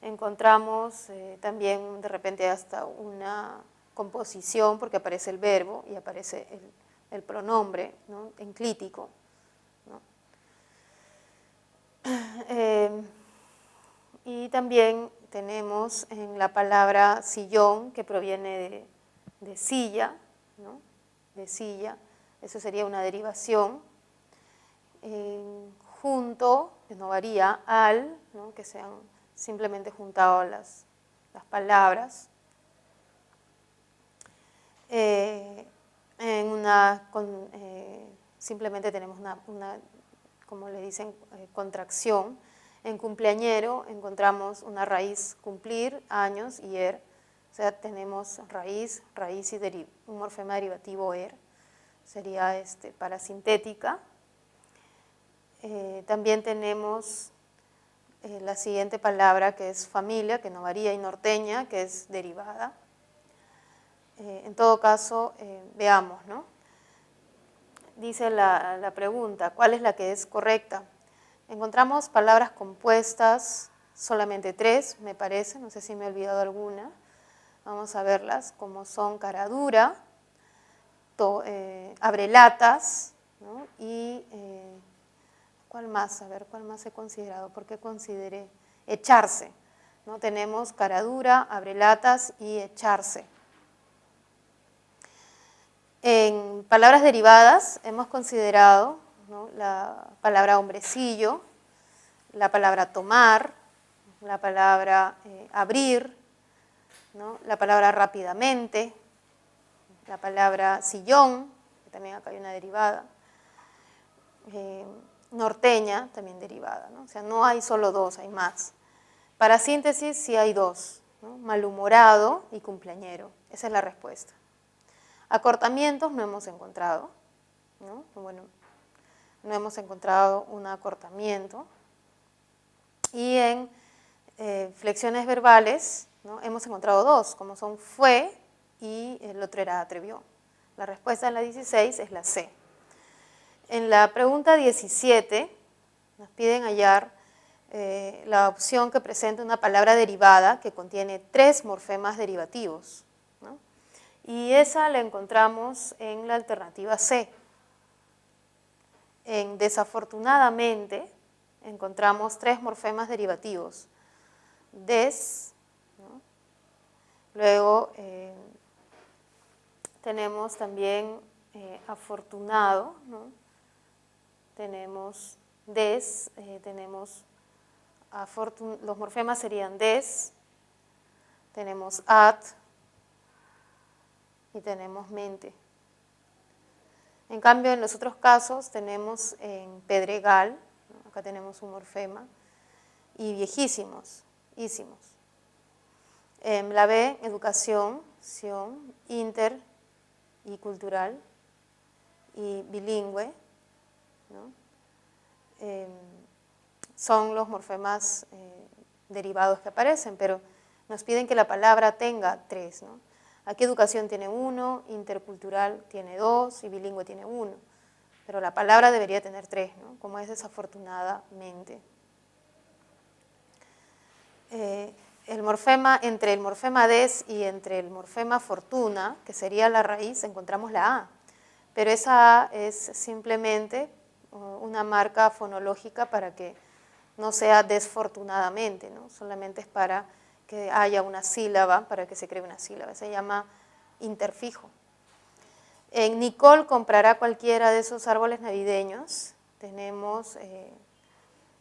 encontramos también de repente hasta una composición porque aparece el verbo y aparece el pronombre, ¿no? Enclítico, ¿no? Y también tenemos en la palabra sillón, que proviene de silla, ¿no? De silla, eso sería una derivación. Junto, que no varía, al, ¿no? Que se han simplemente juntado las palabras. En una simplemente tenemos como le dicen, contracción. En cumpleañero encontramos una raíz cumplir, años y er. O sea, tenemos raíz y un morfema derivativo er. Sería parasintética. También tenemos la siguiente palabra que es familia, que no varía, y norteña, que es derivada. En todo caso, veamos, ¿no? Dice la pregunta, ¿cuál es la que es correcta? Encontramos palabras compuestas, solamente 3, me parece, no sé si me he olvidado alguna. Vamos a verlas, como son caradura, abrelatas, ¿no? Y ¿cuál más? A ver, ¿cuál más he considerado? ¿Por qué consideré? Echarse, ¿no? Tenemos caradura, abrelatas y echarse. En palabras derivadas hemos considerado, ¿no?, la palabra hombrecillo, la palabra tomar, la palabra abrir, ¿no?, la palabra rápidamente, la palabra sillón, que también acá hay una derivada, norteña, también derivada, ¿no? O sea, no hay solo 2, hay más. Para síntesis sí hay 2, ¿no? Malhumorado y cumpleañero, esa es la respuesta. Acortamientos no hemos encontrado, ¿no? Bueno, no hemos encontrado un acortamiento. Y en flexiones verbales, ¿no?, hemos encontrado 2, como son fue y el otro era atrevió. La respuesta en la 16 es la C. En la pregunta 17 nos piden hallar la opción que presenta una palabra derivada que contiene 3 morfemas derivativos, ¿no? Y esa la encontramos en la alternativa C. En desafortunadamente encontramos 3 morfemas derivativos. Des, ¿no? Luego tenemos también afortunado, ¿no? Tenemos des, tenemos los morfemas serían des, tenemos at y tenemos mente. En cambio, en los otros casos tenemos en pedregal, ¿no?, acá tenemos un morfema, y viejísimos, ísimos. En la B, educación, ción, inter y cultural y bilingüe, ¿no? Son los morfemas derivados que aparecen, pero nos piden que la palabra tenga 3, ¿no? Aquí educación tiene 1, intercultural tiene 2 y bilingüe tiene 1, pero la palabra debería tener 3, ¿no?, como es desafortunadamente. El morfema, entre el morfema des y entre el morfema fortuna, que sería la raíz, encontramos la A, pero esa A es simplemente una marca fonológica para que no sea desfortunadamente, ¿no? Solamente es para que haya una sílaba, para que se cree una sílaba, se llama interfijo. En Nicole comprará cualquiera de esos árboles navideños, tenemos en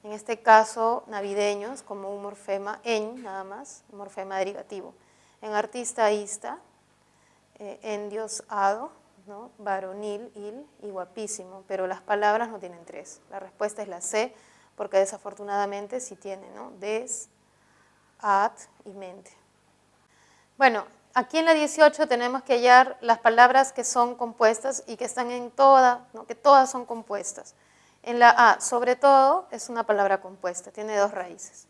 este caso navideños como un morfema en, nada más, un morfema derivativo. En artista, ista, en Dios, ado, ¿no?, varonil, il y guapísimo, pero las palabras no tienen 3. La respuesta es la C, porque desafortunadamente sí tiene, ¿no?, des, at y mente. Bueno, aquí en la 18 tenemos que hallar las palabras que son compuestas y que están en toda, ¿no?, que todas son compuestas. En la A, sobre todo, es una palabra compuesta, tiene 2 raíces.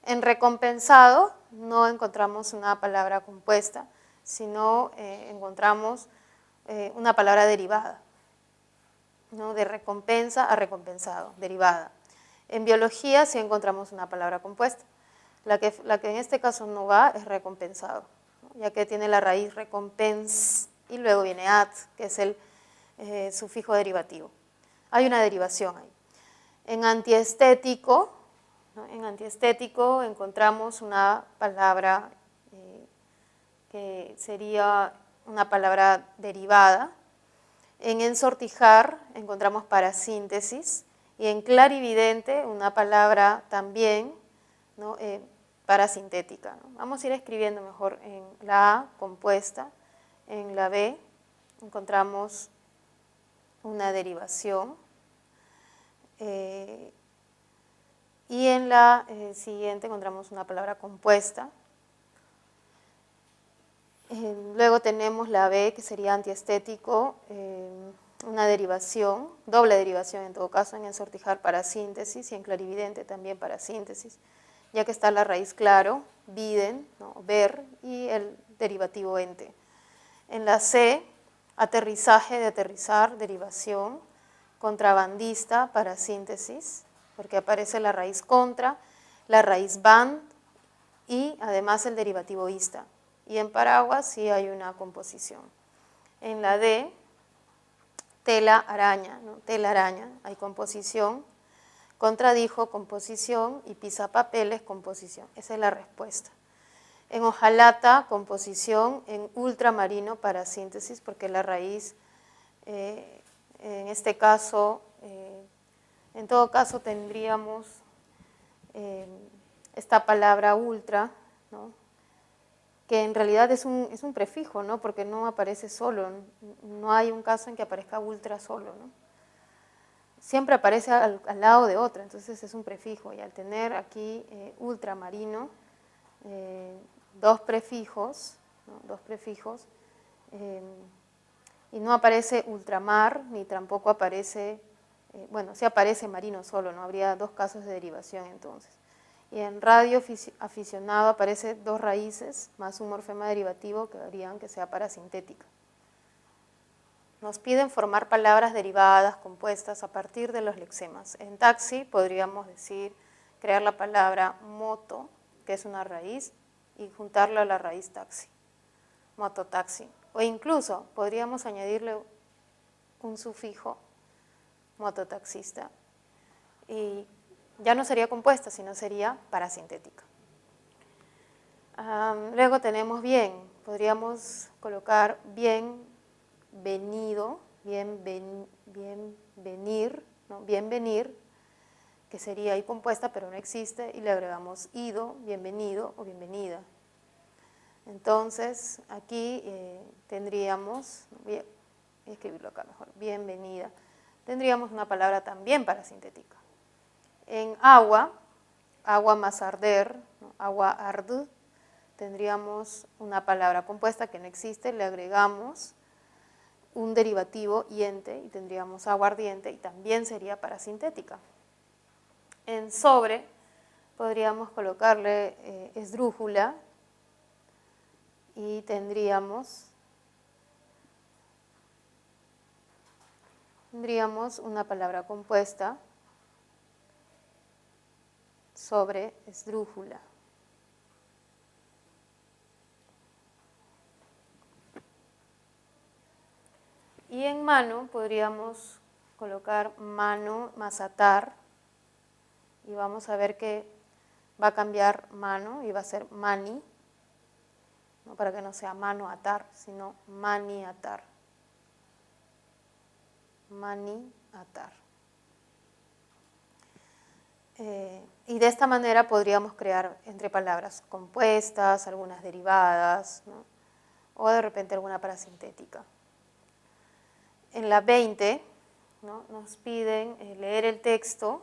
En recompensado no encontramos una palabra compuesta, sino encontramos una palabra derivada, ¿no?, de recompensa a recompensado, derivada. En biología sí encontramos una palabra compuesta. La que en este caso no va es recompensado, ¿no?, ya que tiene la raíz recompens y luego viene at, que es el sufijo derivativo. Hay una derivación ahí. En antiestético, ¿no?, en antiestético encontramos una palabra que sería una palabra derivada. En ensortijar encontramos parasíntesis y en clarividente una palabra también, ¿no?, parasintética, ¿no? Vamos a ir escribiendo mejor. En la A, compuesta, en la B encontramos una derivación. Y en la siguiente encontramos una palabra compuesta. Luego tenemos la B, que sería antiestético, una derivación, doble derivación en todo caso, en ensortijar para síntesis y en clarividente también para síntesis, ya que está la raíz claro, viden, ¿no? Ver, y el derivativo ente. En la C, aterrizaje de aterrizar, derivación, contrabandista para síntesis, porque aparece la raíz contra, la raíz band y además el derivativo ista. Y en paraguas sí hay una composición. En la D, tela araña, ¿no? Tela araña, hay composición, contradijo, composición, y pisapapeles, composición. Esa es la respuesta. En hojalata, composición, en ultramarino para síntesis, porque la raíz, en este caso, en todo caso tendríamos esta palabra ultra, ¿no? Que en realidad es un prefijo, ¿no? Porque no aparece solo, no hay un caso en que aparezca ultra solo, ¿no? Siempre aparece al lado de otro, entonces es un prefijo, y al tener aquí ultramarino, dos prefijos, ¿no? Dos prefijos, y no aparece ultramar, ni tampoco aparece, bueno, sí aparece marino solo, ¿no? Habría dos casos de derivación entonces. Y en radio aficionado aparece dos raíces más un morfema derivativo que harían que sea parasintética. Nos piden formar palabras derivadas, compuestas a partir de los lexemas. En taxi podríamos decir, crear la palabra moto, que es una raíz, y juntarla a la raíz taxi, mototaxi. O incluso podríamos añadirle un sufijo, mototaxista, y ya no sería compuesta, sino sería parasintética. Luego tenemos bien, podríamos colocar bienvenido, bienvenir, ¿no? Bienvenir, que sería ahí compuesta, pero no existe, y le agregamos ido, bienvenido o bienvenida. Entonces, aquí tendríamos, voy a escribirlo acá mejor, bienvenida, tendríamos una palabra también parasintética. En agua, agua más arder, ¿no? Agua ard, tendríamos una palabra compuesta que no existe, le agregamos un derivativo iente y tendríamos agua ardiente y también sería parasintética. En sobre podríamos colocarle esdrújula y tendríamos una palabra compuesta sobre esdrújula. Y en mano podríamos colocar mano más atar, y vamos a ver que va a cambiar mano y va a ser mani, ¿no? Para que no sea mano atar, sino mani atar. Mani atar. Y de esta manera podríamos crear entre palabras compuestas, algunas derivadas, ¿no? O de repente alguna parasintética. En la 20, ¿no? Nos piden leer el texto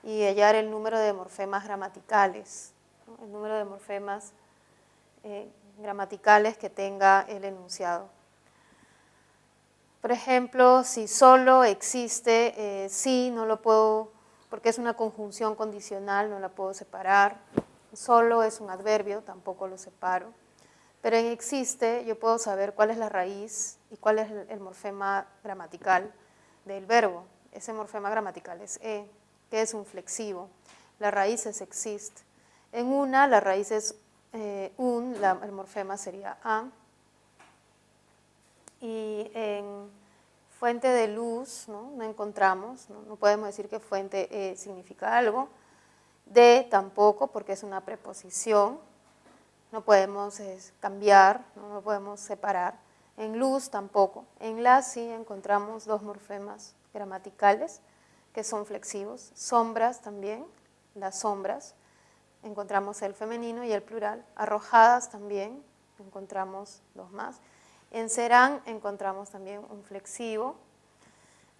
y hallar el número de morfemas gramaticales, ¿no? El número de morfemas gramaticales que tenga el enunciado. Por ejemplo, si solo existe, sí, no lo puedo, porque es una conjunción condicional, no la puedo separar. Solo es un adverbio, tampoco lo separo. Pero en existe yo puedo saber cuál es la raíz y cuál es el morfema gramatical del verbo. Ese morfema gramatical es que es un flexivo. La raíz es exist. En una, la raíz es el morfema sería a. Y en fuente de luz, no encontramos, no podemos decir que fuente significa algo. De tampoco, porque es una preposición. No podemos cambiar, no podemos separar. En luz tampoco. En la sí encontramos dos morfemas gramaticales que son flexivos. Sombras también, las sombras. Encontramos el femenino y el plural. Arrojadas también, encontramos dos más. En serán encontramos también un flexivo.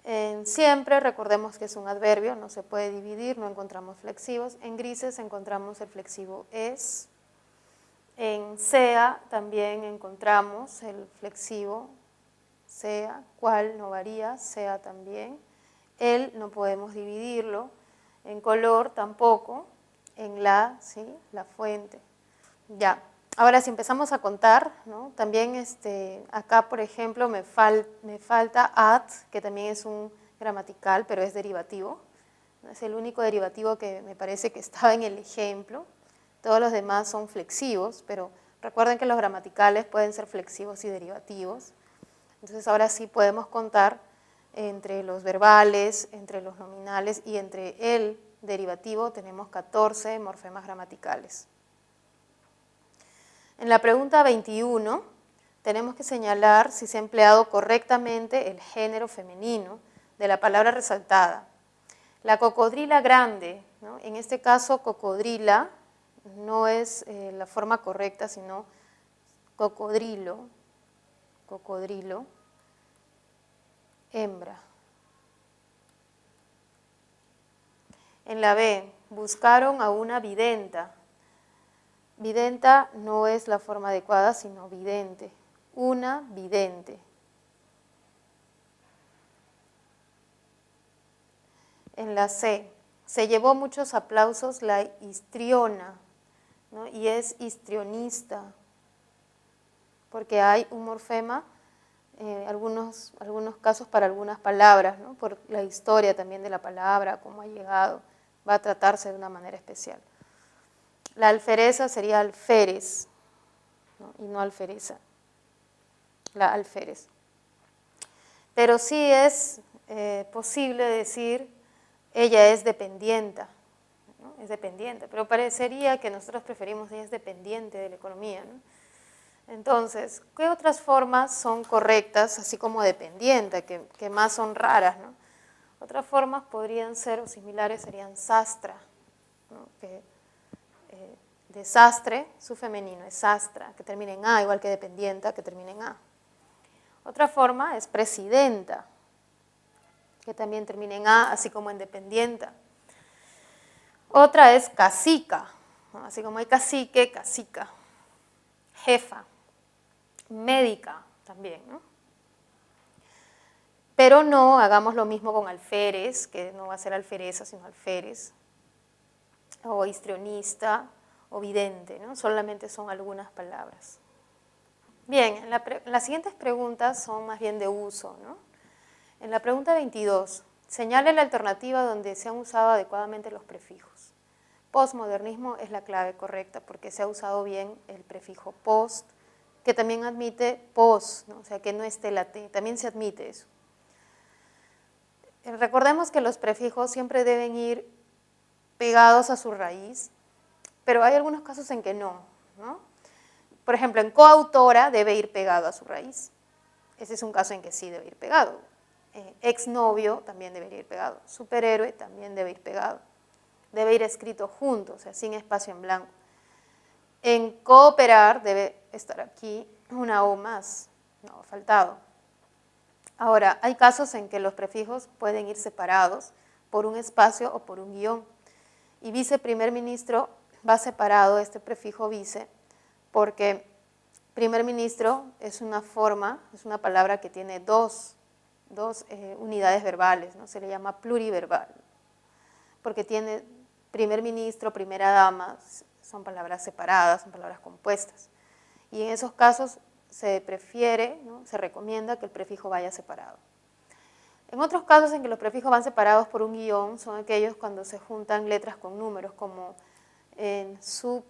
En siempre, recordemos que es un adverbio, no se puede dividir, no encontramos flexivos. En grises encontramos el flexivo es. En sea también encontramos el flexivo sea, cual no varía, sea también. El no podemos dividirlo. En color tampoco. En la, ¿sí? La fuente. Ya. Ahora, si empezamos a contar, ¿no? También acá, por ejemplo, me falta at, que también es un gramatical, pero es derivativo. Es el único derivativo que me parece que estaba en el ejemplo. Todos los demás son flexivos, pero recuerden que los gramaticales pueden ser flexivos y derivativos. Entonces, ahora sí podemos contar entre los verbales, entre los nominales y entre el derivativo tenemos 14 morfemas gramaticales. En la pregunta 21 tenemos que señalar si se ha empleado correctamente el género femenino de la palabra resaltada. La cocodrila grande, ¿no? En este caso cocodrila no es la forma correcta, sino cocodrilo, cocodrilo, hembra. En la B, buscaron a una videnta. Videnta no es la forma adecuada, sino vidente. Una vidente. En la C, se llevó muchos aplausos la histriona, ¿no? Y es histrionista, porque hay un morfema, algunos casos para algunas palabras, ¿no? Por la historia también de la palabra, cómo ha llegado, va a tratarse de una manera especial. La alfereza sería alférez, ¿no? Y no alfereza, la alférez. Pero sí es posible decir, ella es dependienta, ¿no? Es dependiente, pero parecería que nosotros preferimos ella es dependiente de la economía, ¿no? Entonces, ¿qué otras formas son correctas, así como dependiente, que más son raras, ¿no? Otras formas podrían ser, o similares, serían sastra, ¿no? Que, desastre, su femenino es sastra, que termina en A, igual que dependienta, que termina en A. Otra forma es presidenta, que también termina en A, así como en dependienta. Otra es cacica, ¿no? Así como hay cacique, cacica. Jefa, médica también, ¿no? Pero no hagamos lo mismo con alférez, que no va a ser alfereza, sino alférez, o histrionista, o vidente, ¿no? Solamente son algunas palabras. Bien, las siguientes preguntas son más bien de uso, ¿no? En la pregunta 22, señale la alternativa donde se han usado adecuadamente los prefijos. Postmodernismo es la clave correcta porque se ha usado bien el prefijo post, que también admite pos, ¿no? O sea, que no esté la T, también se admite eso. Recordemos que los prefijos siempre deben ir pegados a su raíz, pero hay algunos casos en que no, ¿no? Por ejemplo, en coautora debe ir pegado a su raíz. Ese es un caso en que sí debe ir pegado. Exnovio también debería ir pegado. Superhéroe también debe ir pegado. Debe ir escrito junto, o sea, sin espacio en blanco. En cooperar debe estar aquí una O más, no ha faltado. Ahora, hay casos en que los prefijos pueden ir separados por un espacio o por un guión. Y viceprimer ministro va separado este prefijo vice porque primer ministro es una forma, es una palabra que tiene dos unidades verbales, ¿no? Se le llama pluriverbal, porque tiene primer ministro, primera dama, son palabras separadas, son palabras compuestas. Y en esos casos se prefiere, ¿no? Se recomienda que el prefijo vaya separado. En otros casos en que los prefijos van separados por un guión son aquellos cuando se juntan letras con números, como en sub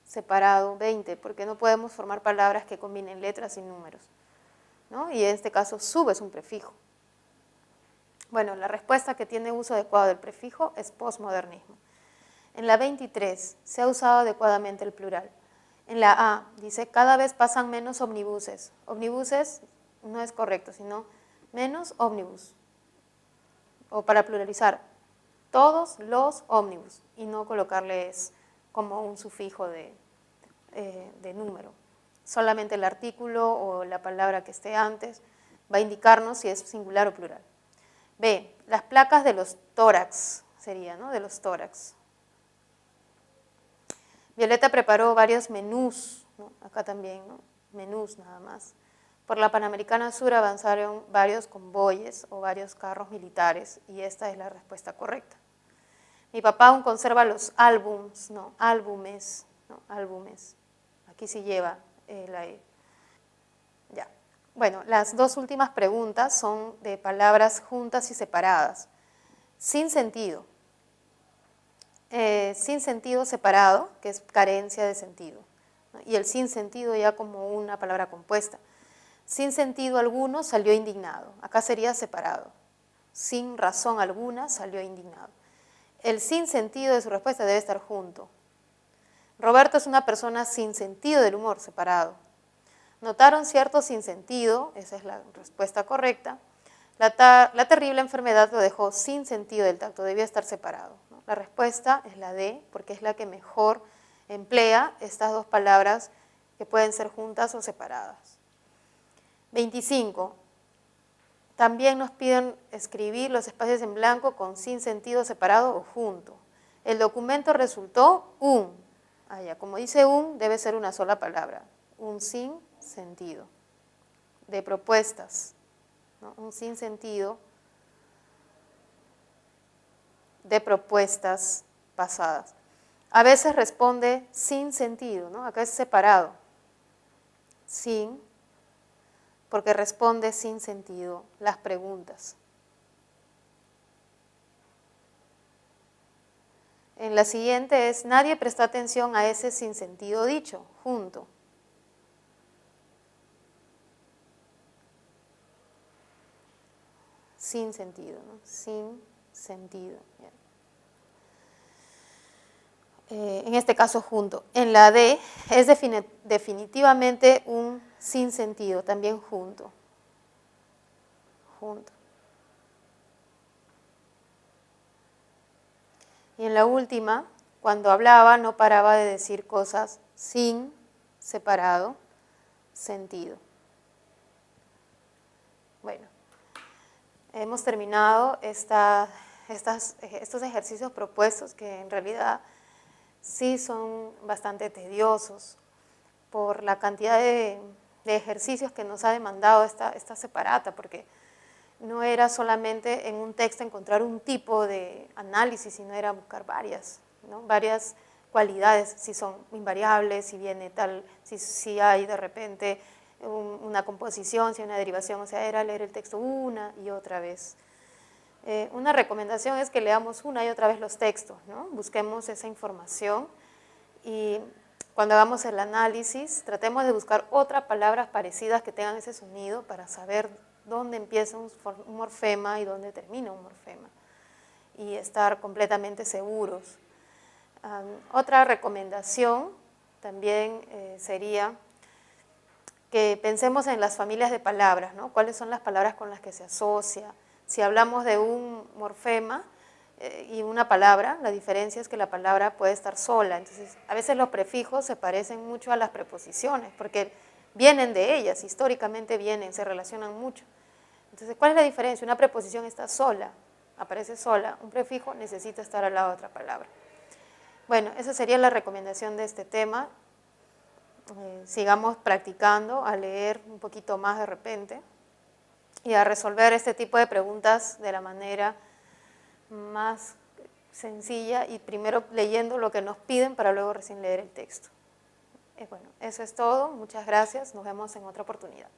separado 20, porque no podemos formar palabras que combinen letras y números, ¿no? Y en este caso sub es un prefijo. Bueno, la respuesta que tiene uso adecuado del prefijo es postmodernismo. En la 23, se ha usado adecuadamente el plural. En la A, dice, cada vez pasan menos omnibuses. Omnibuses no es correcto, sino menos ómnibus. O para pluralizar, todos los ómnibus, y no colocarles como un sufijo de número. Solamente el artículo o la palabra que esté antes va a indicarnos si es singular o plural. B, las placas de los tórax, sería, ¿no? De los tórax. Violeta preparó varios menús, ¿no? Acá también, ¿no? Menús nada más. Por la Panamericana Sur avanzaron varios convoyes o varios carros militares y esta es la respuesta correcta. Mi papá aún conserva los álbums, no, álbumes, no, álbumes. Aquí sí lleva la E. Ya. Bueno, las dos últimas preguntas son de palabras juntas y separadas. Sin sentido. Sin sentido separado, que es carencia de sentido, ¿no? Y el sin sentido ya como una palabra compuesta. Sin sentido alguno salió indignado, acá sería separado. Sin razón alguna salió indignado. El sin sentido de su respuesta debe estar junto. Roberto es una persona sin sentido del humor, separado. Notaron cierto sinsentido, esa es la respuesta correcta. La terrible enfermedad lo dejó sin sentido del tacto, debía estar separado, ¿no? La respuesta es la D, porque es la que mejor emplea estas dos palabras que pueden ser juntas o separadas. 25. También nos piden escribir los espacios en blanco con sin sentido separado o junto. El documento resultó un. Como dice un, debe ser una sola palabra. Un sin sentido. De propuestas, ¿no? Un sin sentido de propuestas pasadas. A veces responde sin sentido, ¿no? Acá es separado. Sin, porque responde sin sentido las preguntas. En la siguiente es, nadie prestó atención a ese sinsentido dicho, junto. Sin sentido, ¿no? Sin sentido. En este caso junto. En la D es definitivamente un sin sentido, también junto. Junto. Y en la última, cuando hablaba no paraba de decir cosas sin, separado, sentido. Bueno, hemos terminado estos ejercicios propuestos que en realidad sí son bastante tediosos por la cantidad de ejercicios que nos ha demandado esta separata, porque no era solamente en un texto encontrar un tipo de análisis, sino era buscar varias, ¿no? Varias cualidades, si son invariables, si viene tal, si hay de repente una composición, si hay una derivación, o sea, era leer el texto una y otra vez. Una recomendación es que leamos una y otra vez los textos, ¿no? Busquemos esa información y cuando hagamos el análisis tratemos de buscar otras palabras parecidas que tengan ese sonido para saber dónde empieza un morfema y dónde termina un morfema y estar completamente seguros. Otra recomendación también sería que pensemos en las familias de palabras, ¿no? ¿Cuáles son las palabras con las que se asocia? Si hablamos de un morfema y una palabra, la diferencia es que la palabra puede estar sola. Entonces, a veces los prefijos se parecen mucho a las preposiciones, porque vienen de ellas, históricamente vienen, se relacionan mucho. Entonces, ¿cuál es la diferencia? Una preposición está sola, aparece sola, un prefijo necesita estar al lado de otra palabra. Bueno, esa sería la recomendación de este tema. Sigamos practicando a leer un poquito más de repente y a resolver este tipo de preguntas de la manera más sencilla y primero leyendo lo que nos piden para luego recién leer el texto. Bueno, eso es todo. Muchas gracias. Nos vemos en otra oportunidad.